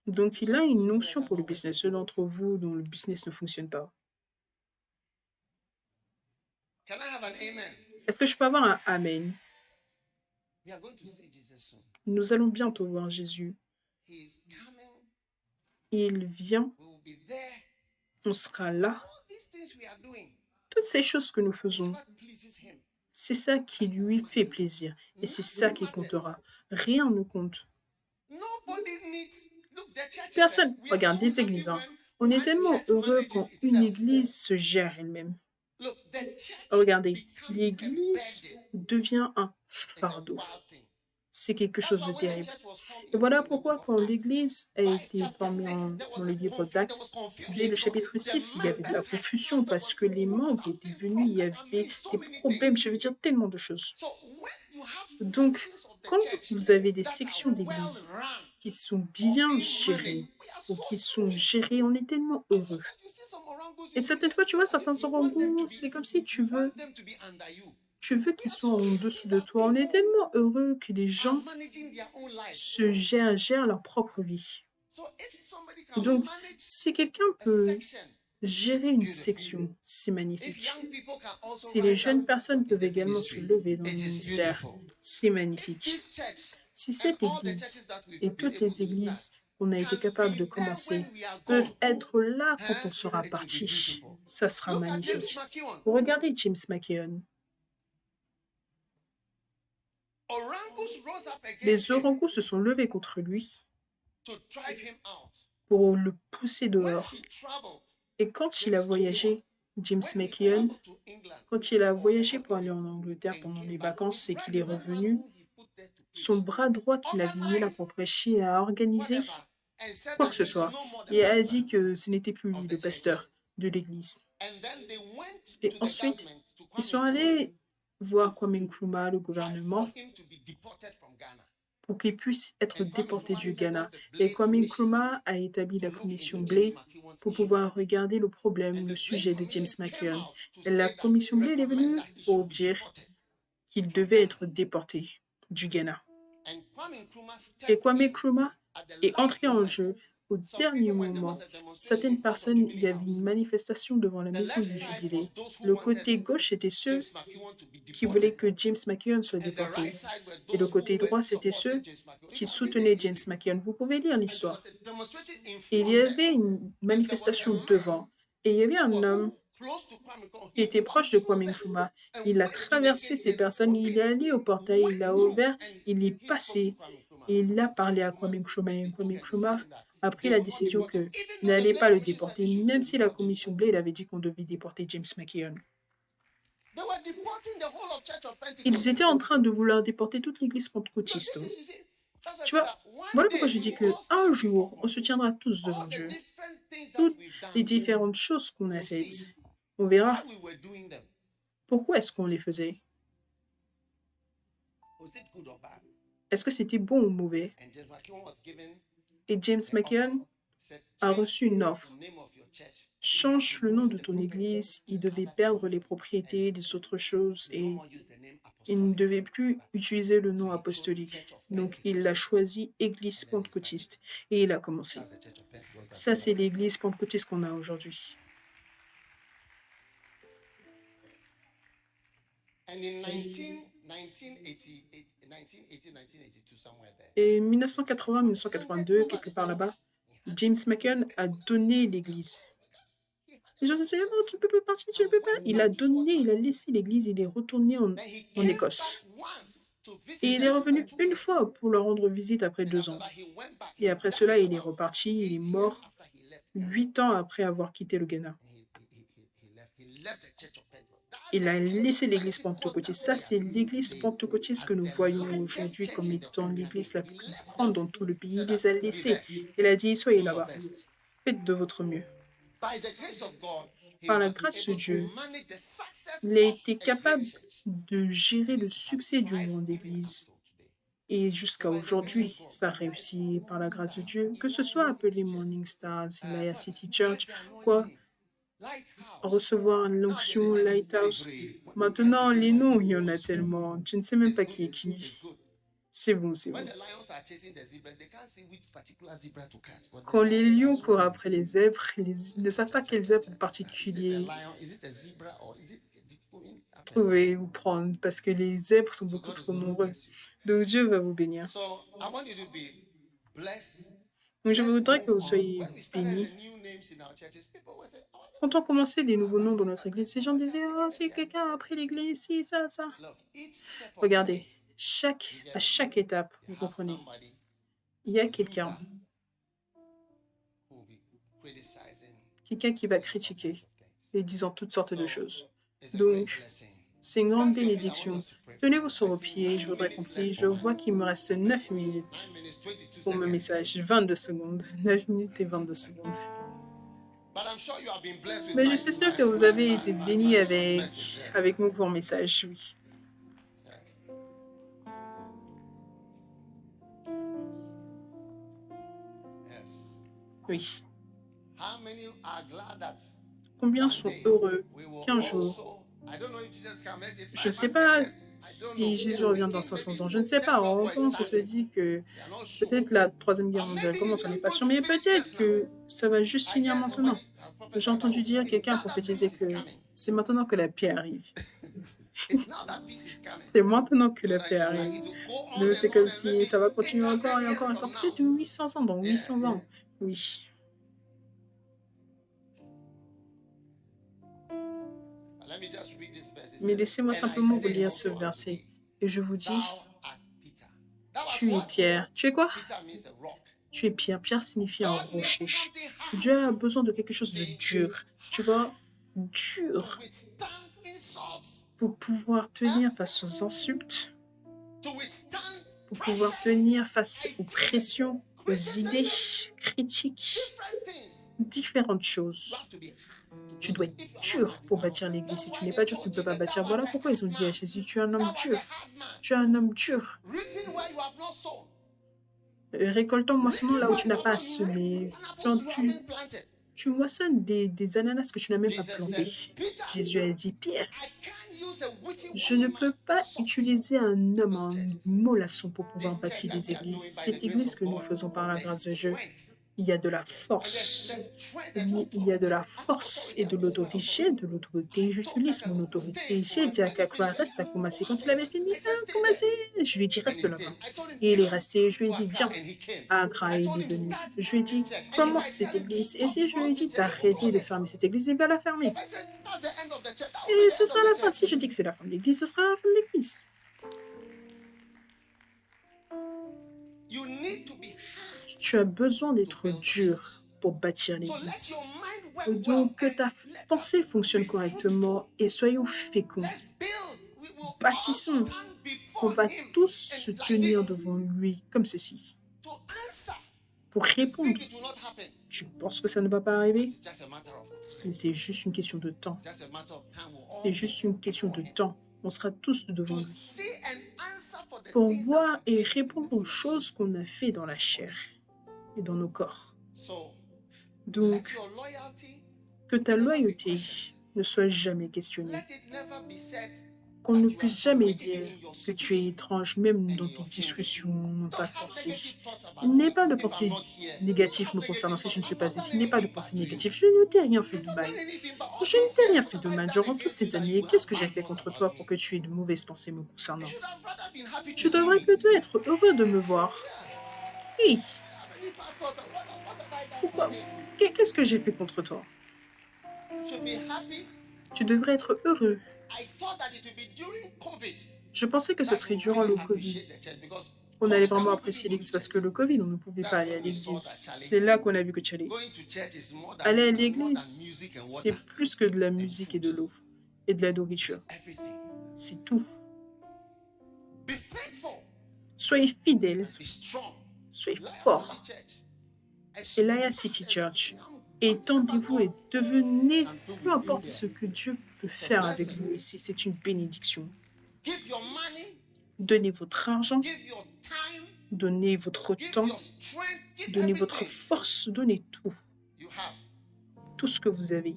Donc, il a une notion pour le business. Ceux d'entre vous dont le business ne fonctionne pas. Est-ce que je peux avoir un Amen? Nous allons bientôt voir Jésus. Il vient. On sera là. Toutes ces choses que nous faisons, c'est ça qui lui fait plaisir. Et c'est ça qui comptera. Rien ne compte. Personne. Regarde les églises. On est tellement heureux quand une église se gère elle-même. Regardez, l'église devient un fardeau. C'est quelque chose de terrible. Et voilà pourquoi quand l'église a été formée dans le livre d'Actes, dès le chapitre 6, il y avait de la confusion parce que les membres étaient venus, il y avait des problèmes, je veux dire tellement de choses. Donc, quand vous avez des sections d'église qui sont bien gérées ou qui sont gérées, on est tellement heureux. Et certaines fois, tu vois, certains orangous, c'est comme si tu veux qu'ils soient en dessous de toi. On est tellement heureux que les gens gèrent leur propre vie. Donc, si quelqu'un peut gérer une section, c'est magnifique. Si les jeunes personnes peuvent également se lever dans le ministère, c'est magnifique. Si cette église et toutes les églises qu'on a été capable de commencer peuvent être là quand on sera parti, ça sera magnifique. Regardez James McKeown. Les orangous se sont levés contre lui pour le pousser dehors. Et quand il a voyagé, James McKeown, quand il a voyagé pour aller en Angleterre pendant les vacances et qu'il est revenu, son bras droit qu'il avait mis là pour prêcher a organisé quoi que ce soit et a dit que ce n'était plus lui le pasteur de l'église. Et ensuite, ils sont allés voir Kwame Nkrumah, le gouvernement, pour qu'il puisse être déporté du Ghana. Et Kwame Nkrumah a établi la commission Blay pour pouvoir regarder le problème, le sujet de James McKeown. Et la commission Blay est venue pour dire qu'il devait être déporté du Ghana. Et Kwame Nkrumah est entré en jeu au dernier moment. Certaines personnes, il y avait une manifestation devant la maison du Jubilé. Le côté gauche, c'était ceux qui voulaient que James McKeown soit déporté. Et le côté droit, c'était ceux qui soutenaient James McKeown. Vous pouvez lire l'histoire. Et il y avait une manifestation devant. Et il y avait un homme qui était proche de Kwame Nkrumah. Il a traversé ces personnes, il est allé au portail, il l'a ouvert, il est passé. Et il a parlé à Kwame Nkrumah. Et Kwame Nkrumah a pris la décision qu'il n'allait pas le déporter, même si la commission Blay avait dit qu'on devait déporter James McKeown. Ils étaient en train de vouloir déporter toute l'église pentecôtiste. Tu vois, voilà pourquoi je dis qu'un jour, on se tiendra tous devant Dieu. Toutes les différentes choses qu'on a faites, on verra. Pourquoi est-ce qu'on les faisait? Est-ce que c'était bon ou mauvais? Et James McKeown a reçu une offre. Change le nom de ton église, il devait perdre les propriétés, les autres choses, et il ne devait plus utiliser le nom apostolique. Donc, il a choisi Église pentecôtiste et il a commencé. Ça, c'est l'église pentecôtiste qu'on a aujourd'hui. Et 1980-1982, quelque part là-bas, James McKeown a donné l'église. Les gens disaient, non, tu ne peux pas partir, tu ne peux pas. Il a donné, il a laissé l'église, il est retourné en Écosse. Et il est revenu une fois pour leur rendre visite après 2 ans. Et après cela, il est reparti, il est mort 8 ans après avoir quitté le Ghana. Il a laissé l'église pentecôtiste. Ça, c'est l'église pentecôtiste que nous voyons aujourd'hui comme étant l'église la plus grande dans tout le pays. Il les a laissés. Il a dit, soyez là-bas. Faites de votre mieux. Par la grâce de Dieu, il a été capable de gérer le succès du mouvement d'église. Et jusqu'à aujourd'hui, ça réussit par la grâce de Dieu. Que ce soit appelé Morning Stars, Himalaya City Church, quoi, recevoir l'onction Lighthouse. Maintenant, les noms, il y en a tellement. Tu ne sais même pas qui est qui. C'est bon, c'est bon. Quand les lions courent après les zèbres, ils ne savent pas quel zèbre en particulier trouver ou prendre parce que les zèbres sont beaucoup trop nombreux. Donc Dieu va vous bénir. Donc je voudrais que vous soyez bénis. Quand on commençait les nouveaux noms dans notre église, ces gens disaient « Oh, c'est quelqu'un a pris l'église, si, ça, ça. » Regardez, à chaque étape, vous comprenez, il y a quelqu'un qui va critiquer et disant toutes sortes de choses. Donc, c'est une grande bénédiction. Tenez-vous sur vos pieds, je voudrais qu'on prie. Je vois qu'il me reste 9 minutes pour mon message, 22 secondes. 9 minutes et 22 secondes. Mais je suis sûre que vous avez été bénis avec mon court message, oui. Oui. Combien sont heureux qu'un jour, je ne sais pas si Jésus revient dans 500 ans, je ne sais pas, on pense, on se dit que peut-être la Troisième Guerre mondiale commence, on n'est pas sûr, mais peut-être que ça va juste finir maintenant. J'ai entendu dire quelqu'un prophétiser que c'est maintenant que la paix arrive. C'est maintenant que la paix arrive. Donc c'est comme si ça va continuer encore et encore et encore, peut-être 800 ans, dans 800 ans, oui. Mais laissez-moi simplement vous lire ce verset. Et je vous dis, tu es Pierre. Tu es quoi? Tu es Pierre. Pierre signifie un rocher. Dieu a besoin de quelque chose de dur. Tu vois, dur. Pour pouvoir tenir face aux insultes, pour pouvoir tenir face aux pressions, aux idées critiques, différentes choses. Tu dois être dur pour bâtir l'église. Si tu n'es pas dur, tu ne peux pas bâtir. Voilà pourquoi ils ont dit à Jésus, tu es un homme dur. Tu es un homme dur. Récoltant moissonnant là où tu n'as pas semé. Tu moissonnes des ananas que tu n'as même pas plantés. Jésus a dit, Pierre, je ne peux pas utiliser un homme, un mollasson pour pouvoir bâtir les églises. Cette église que nous faisons par la grâce de Dieu, il y a de la force. Oui, il y a de la force et de l'autorité. J'ai de l'autorité. J'utilise mon autorité. J'ai dit à Kakwa, reste à Koumassi. Quand il avait fini, Koumassi, je lui ai dit, reste là-bas. Et il est resté. Je lui ai dit, viens. Accra, il est venu. Je lui ai dit, commence cette église. Et si je lui ai dit d'arrêter de fermer cette église, il va la fermer. Et ce sera la fin. Si je dis que c'est la fin de l'église, ce sera la fin de l'église. Tu as besoin d'être dur pour bâtir l'église. Donc, que ta pensée fonctionne correctement et soyons féconds. Bâtissons. On va tous se tenir devant lui comme ceci. Pour répondre. Tu penses que ça ne va pas arriver? Mais c'est juste une question de temps. C'est juste une question de temps. On sera tous devant lui. Pour voir et répondre aux choses qu'on a fait dans la chair et dans nos corps. Donc, que ta loyauté ne soit jamais questionnée. Qu'on ne puisse jamais dire que tu es étrange, même dans tes discussions, non pas de pensée. Il n'est pas de pensée négative me concernant si je ne suis pas ici. Il n'est pas de pensée négative. Je ne t'ai rien fait de mal. Je ne t'ai rien fait de mal. Durant toutes ces années, qu'est-ce que j'ai fait contre toi pour que tu aies de mauvaises pensées me concernant? Tu devrais plutôt être heureux de me voir. Oui. Pourquoi? Qu'est-ce que j'ai fait contre toi? Tu devrais être heureux. Je pensais que ce serait durant le Covid. On allait vraiment apprécier l'église parce que le Covid, on ne pouvait pas aller à l'église. C'est là qu'on a vu que tu allais. Aller à l'église, c'est plus que de la musique et de l'eau. et de la nourriture. Everything. C'est tout. Be faithful. Soyez fidèles, Be strong. soyez Lion forts. City Church. Elia City Church, étendez-vous et devenez, peu importe ce que Dieu peut faire avec vous ici, c'est une bénédiction. Give your money. Donnez votre argent, Give your time. donnez votre Give temps, your strength. Give donnez votre everything force, donnez tout, you have tout ce que vous avez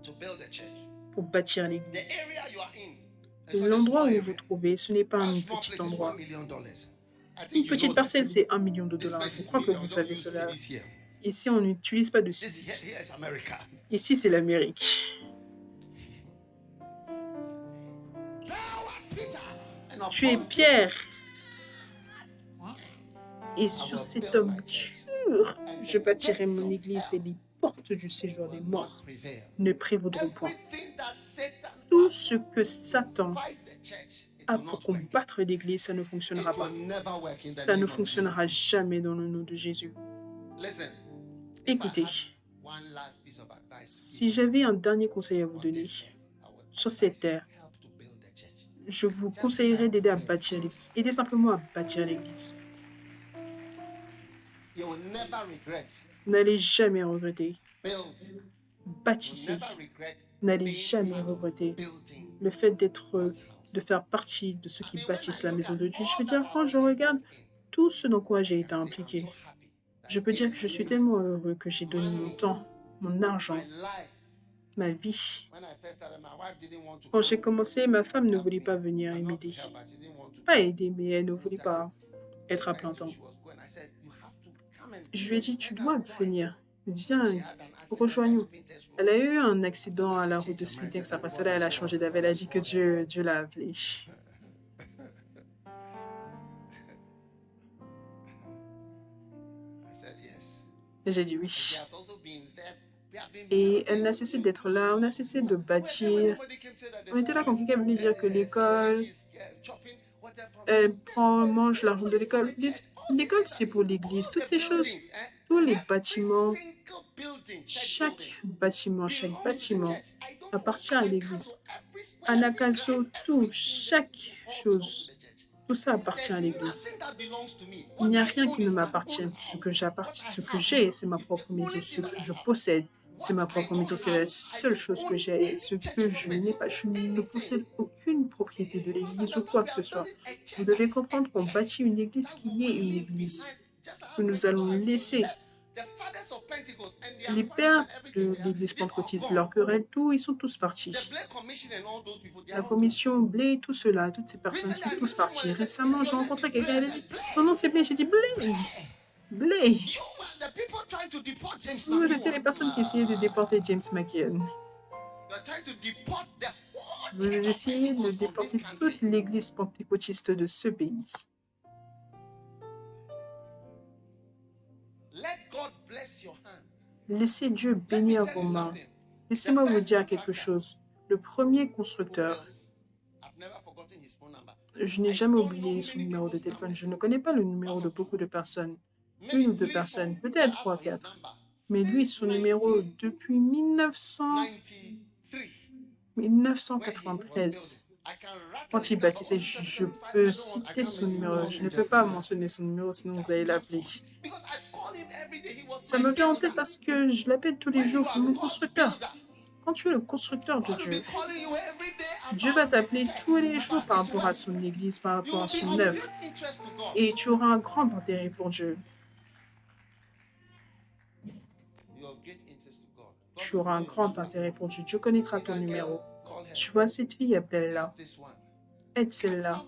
to build a church. pour bâtir The l'église. area you are in. it's not a L'endroit small où area. vous trouvez, ce n'est pas A un small petit place is endroit. $1 million. I think Une you petite know that. parcelle, c'est $1 million. This place Je is crois que million. vous Don't savez use cela. cities here. Ici, on n'utilise pas de This cedis. here is America. Ici, c'est l'Amérique. Thou art Peter, and Tu es upon this Pierre. Et sur cet homme dur, je bâtirai mon église et les portes du séjour des will morts not prevail. ne prévaudront point. Everything that Satan Tout ce que Satan fight the church, it a will pour not work. combattre l'église, ça ne It fonctionnera pas. will never work in the Ça name ne of fonctionnera Jesus. jamais dans le nom de Jésus. Listen. If Écoutez, I had one last piece of advice to si give j'avais un dernier conseil à vous on donner this earth, I would sur cette terre, help to build the church. je vous conseillerais d'aider à bâtir l'église. Aidez simplement à bâtir l'église. You will never regret N'allez jamais regretter. build. Bâtissez. Never regret N'allez being jamais part of regretter building le fait d'être, God's house. de faire partie de ceux I qui mean, when bâtissent I la look maison at de Dieu. Je all veux that dire, quand je I've regarde done in, tout ce dans quoi j'ai I été can say I'm impliqué, so happy that je peux dire que je suis tellement heureux que j'ai donné mon temps, mon argent, my life. ma vie. When I first started, my wife didn't want to Quand come j'ai commencé, ma femme ne help voulait me. pas venir And not to m'aider. help, but she didn't want to Pas come aider, mais elle ne voulait pas être à full plein time. temps. She was going. I said, you have to come and Je lui ai dit, tu dois venir. She Viens, had an accident rejoins-nous. at Spintex Road. Elle a eu un accident à la route de Spintex. Après cela, elle a changé d'avis. Elle a dit que Dieu l'a appelée. I said yes. Et j'ai dit oui. She has also been there. We have been Et elle building. n'a cessé d'être là. On a cessé de When bâtir. somebody came to that, On était là quand quelqu'un venait dire que l'école, she's chopping whatever. elle mange l'argent de l'école. L'école, c'est pour l'église. Toutes ces choses, tous les bâtiments, chaque bâtiment appartient à l'église. Anakaso, tout, chaque chose, tout ça appartient à l'église. Il n'y a rien qui ne m'appartient. Ce que j'ai, c'est ma propre maison. Ce que je possède, c'est ma propre maison. C'est la seule chose que j'ai. Ce que je n'ai pas, je ne possède aucune propriété de l'église ou quoi que ce soit. Vous devez comprendre qu'on bâtit une église qui est une église. Que nous allons laisser les pères de l'église pentecôtiste, leur querelle, tout, ils sont tous partis. La commission Blé, tout cela, toutes ces personnes sont tous partis. Récemment, j'ai rencontré quelqu'un, il a dit, ton nom c'est Blé. J'ai dit, Blé. Blé. Vous étiez les personnes qui essayaient de déporter James McKeon. Vous essayez de déporter toute l'église pentecôtiste de ce pays. Laissez Dieu bénir vos mains. Laissez-moi vous dire quelque chose. Le premier constructeur, je n'ai jamais oublié son numéro de téléphone. Je ne connais pas le numéro de beaucoup de personnes. Une ou deux personnes, peut-être 3, 4. Mais lui, son numéro depuis 1993. Quand il bâtissait, je peux citer son numéro. Je ne peux pas mentionner son numéro, sinon vous allez l'appeler. Ça me vient en tête parce que je l'appelle tous les jours, c'est mon constructeur. Quand tu es le constructeur de Dieu, Dieu va t'appeler tous les jours par rapport à son église, par rapport à son œuvre. Et tu auras un grand intérêt pour Dieu. Tu auras un grand intérêt pour Dieu. Dieu connaîtra ton numéro. Tu vois cette fille, appelle-la. Aide celle-là.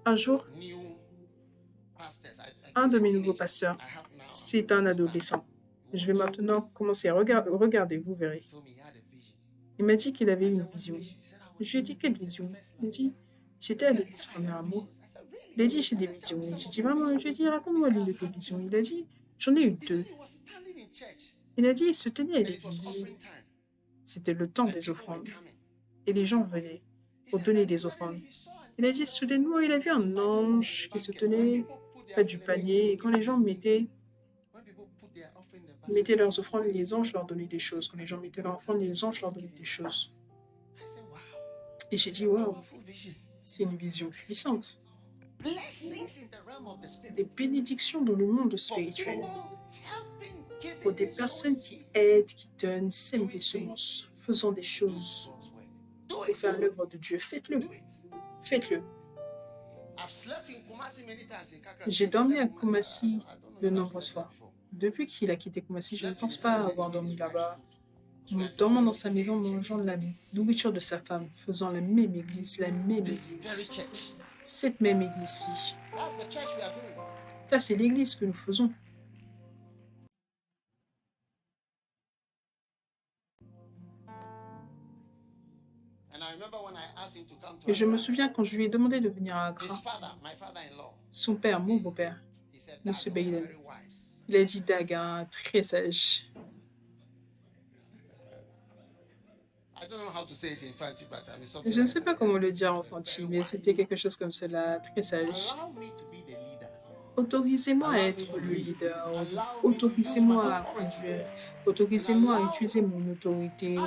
Un jour, un de mes nouveaux pasteurs, c'est un adolescent. Je vais maintenant commencer à regarder, vous verrez. Il m'a dit qu'il avait une vision. Je lui ai dit, quelle vision? Il a dit, j'étais à l'église Premier Amour. Il a dit, j'ai des visions. J'ai dit, vraiment, je lui ai dit, raconte-moi l'une de tes visions. Il a dit, j'en ai eu 2. Il a dit, il se tenait à l'église. C'était le temps des offrandes. Et les gens venaient pour donner des offrandes. Il a dit, soudainement, il a vu un ange qui se tenait près du panier. Et quand les gens mettaient Ils mettaient leurs offrandes et les anges leur donnaient des choses. Quand les gens mettaient leurs offrandes, les anges leur donnaient des choses. Et j'ai dit, waouh, c'est une vision puissante. Des bénédictions dans le monde spirituel. Pour des personnes qui aident, qui donnent, sèment des semences, faisant des choses pour faire l'œuvre de Dieu. Faites-le. Faites-le. J'ai dormi à Kumasi de nombreuses fois. Depuis qu'il a quitté Kumasi, je ne pense pas avoir dormi là-bas. Nous dormons dans sa maison, mangeant la nourriture de sa femme, faisant la même église, cette même église-ci. Ça, c'est l'église que nous faisons. Et je me souviens quand je lui ai demandé de venir à Accra, son père, mon beau-père, M. Baiden, il a dit Daga, très sage. Je ne sais pas comment le dire en fanti, mais c'était quelque chose comme cela, très sage. Autorisez-moi à être le leader, autorisez-moi à conduire, autorisez-moi à utiliser mon autorité,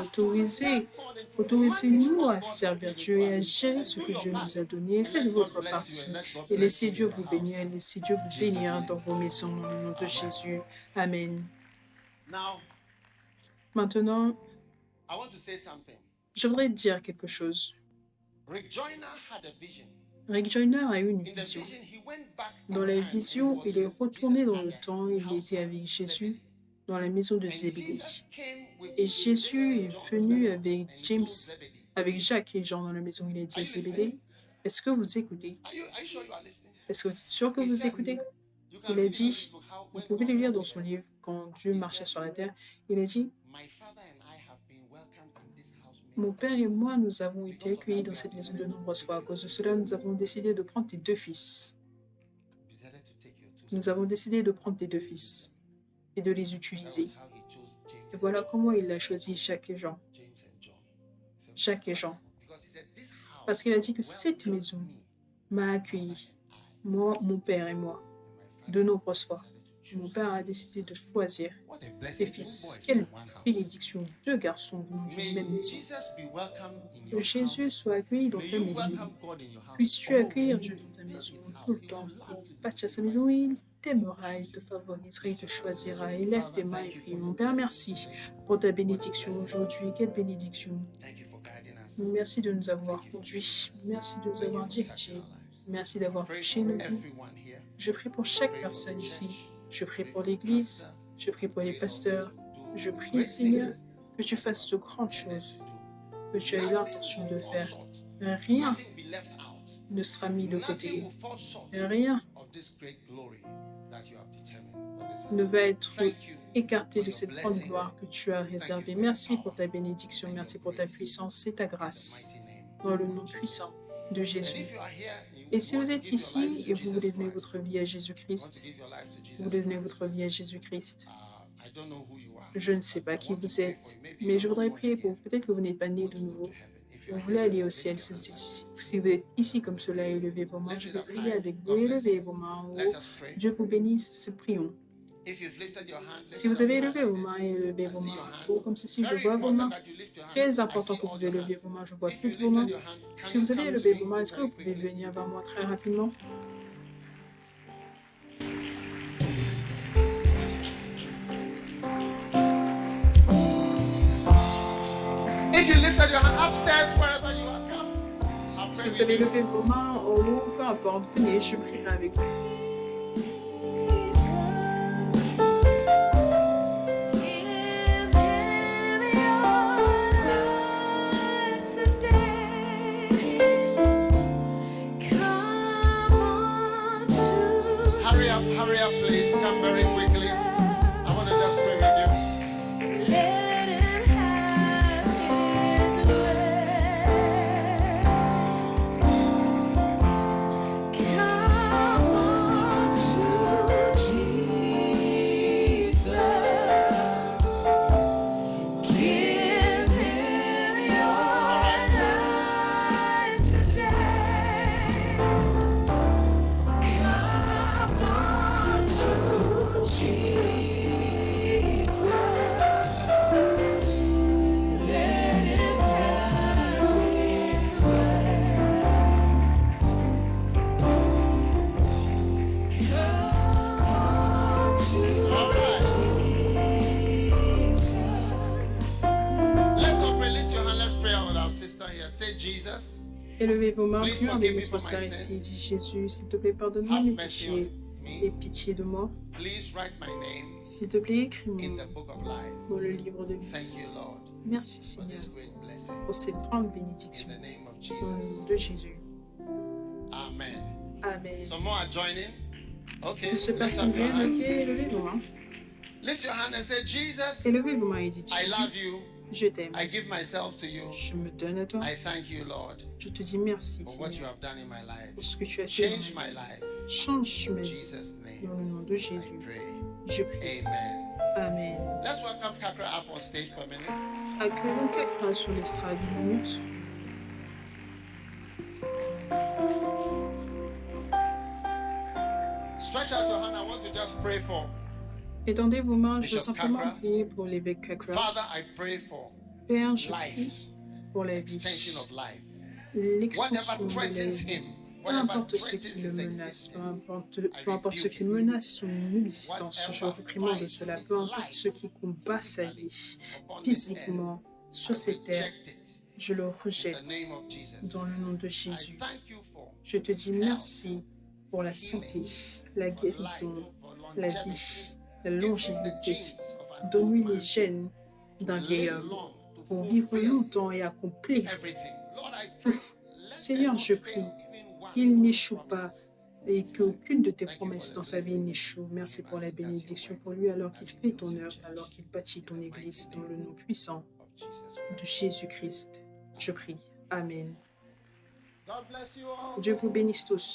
autorisez-nous à servir Dieu et à gérer ce que Dieu nous a donné. Faites votre partie et laissez Dieu vous bénir, laissez Dieu vous bénir dans vos maisons, dans le nom de Jésus. Amen. Maintenant, je voudrais dire quelque chose. Rick Joyner a eu une vision. Dans la vision, il est retourné dans le temps, il était avec Jésus dans la maison de Zébédée. Et Jésus est venu avec James, avec Jacques et Jean dans la maison. Il a dit à Zébédée, est-ce que vous écoutez? Est-ce que vous êtes sûr que vous écoutez? Il a dit, vous pouvez le lire dans son livre, quand Dieu marchait sur la terre, il a dit, mon père et moi, nous avons été accueillis dans cette maison de nombreuses fois. À cause de cela, nous avons décidé de prendre tes 2 fils. Nous avons décidé de prendre tes 2 fils et de les utiliser. Et voilà comment il a choisi Jacques et Jean. Jacques et Jean. Parce qu'il a dit que cette maison m'a accueilli, moi, mon père et moi, de nombreuses fois. Mon père a décidé de choisir ses fils. Quelle bénédiction, 2 garçons venus d'une même maison. Que Jésus soit accueilli dans ta maison. Puisses-tu accueillir Dieu dans ta maison tout le temps. Partir à sa maison, il t'aimera, il te favorisera, il te choisira. Élève tes mains et prie. Mon Père, merci pour ta bénédiction aujourd'hui. Quelle bénédiction. Merci de nous avoir conduits. Merci de nous avoir dirigés. Merci d'avoir touché nos vies. Je prie pour chaque personne ici. Je prie pour l'Église, je prie pour les pasteurs. Je prie, Seigneur, que tu fasses de grandes choses, que tu as eu l'intention de faire. Rien ne sera mis de côté. Rien ne va être écarté de cette grande gloire que tu as réservée. Merci pour ta bénédiction, merci pour ta puissance et ta grâce. Dans le nom puissant de Jésus. Et si vous êtes ici et vous voulez donner votre vie à Jésus-Christ, vous voulez donner votre vie à Jésus-Christ, je ne sais pas qui vous êtes, mais je voudrais prier pour vous. Peut-être que vous n'êtes pas né de nouveau. Vous voulez aller au ciel. Si vous êtes ici comme cela, élevez vos mains. Je vais prier avec vous. Élevez vos mains en haut. Dieu vous bénisse. Prions. Si vous avez élevé vos mains, élevez vos mains en haut comme ceci. Je vois vos mains. Très important que vous éleviez vos mains. Je vois toutes vos mains. Si vous avez élevé vos mains, est-ce que vous pouvez venir vers moi très rapidement? Si vous avez levé vos mains en haut, peu importe, venez, je prierai avec vous. Hurry up, please. Come very quickly. I want to just pray with you. Élevez vos mains, Please prions forgive avec me notre for my sœur ici. sins. Dis Jésus, s'il te plaît, pardonne-moi Have mes mercy péchés on et me. pitié de moi. Please write my name S'il te plaît, écris mon in nom the book of life. dans le livre de vie. Thank you, Lord, Merci for Seigneur this great blessing. pour cette grande In bénédiction. the name of Dans le nom Jesus. de Jésus. Amen. Amen. Some more are joining. Okay, Plus de lift personnes up your viennent, ok, hands. élevez vos mains. Lift your hand and say, Jesus, Élevez vos mains et dites I Jésus, love you. je t'aime. I give myself to you. Je me donne à toi. I thank you, Lord, Je te dis merci for what you Seigneur have done in my life. pour ce que tu as fait. Change my life. Change ma In vie Jesus' dans name, le nom de I Jésus. pray. Je prie. Amen. Amen. Let's welcome Kakra up on stage for a minute. Accueillons Kakra sur l'estrade une minute. Stretch out your hand. I want to just pray for. Étendez vos mains, je veux Bishop simplement Kakra. prier pour l'évêque Kakra. Father, I pray for Père, je life, prie pour la vie, extension of life. l'extension Whatever de la threatens vie. him, Peu whatever importe ce threatens qui le his menace, existence, peu importe ce qui menace son existence, je whatever réprimande fights cela. his Peu importe life ce qui combat sa physically vie, upon this earth, physiquement, I sur cette terre, reject it je le in the rejette name of Jesus. dans le nom de I Jésus. thank you for Je te dis merci pour la santé, la for life, guérison, for la longevity. vie, la Give him the longévité. genes of an old Donne-lui man les gènes d'un to vieil live homme long, to pour vivre fulfill longtemps et accomplir everything. Lord, I pray, let Seigneur, them je not prie fail even one qu'il of n'échoue your pas promises. et qu'aucune de tes Thank you for promesses the dans sa vie blessing n'échoue. Merci on him pour as la he does your bénédiction work, pour lui alors as qu'il he fait builds ton your œuvre, church. alors qu'il bâtit In ton the mighty église dans name le nom puissant of Jesus de Christ. Jésus-Christ. Je prie. Amen. God bless you all. Dieu vous bénisse tous.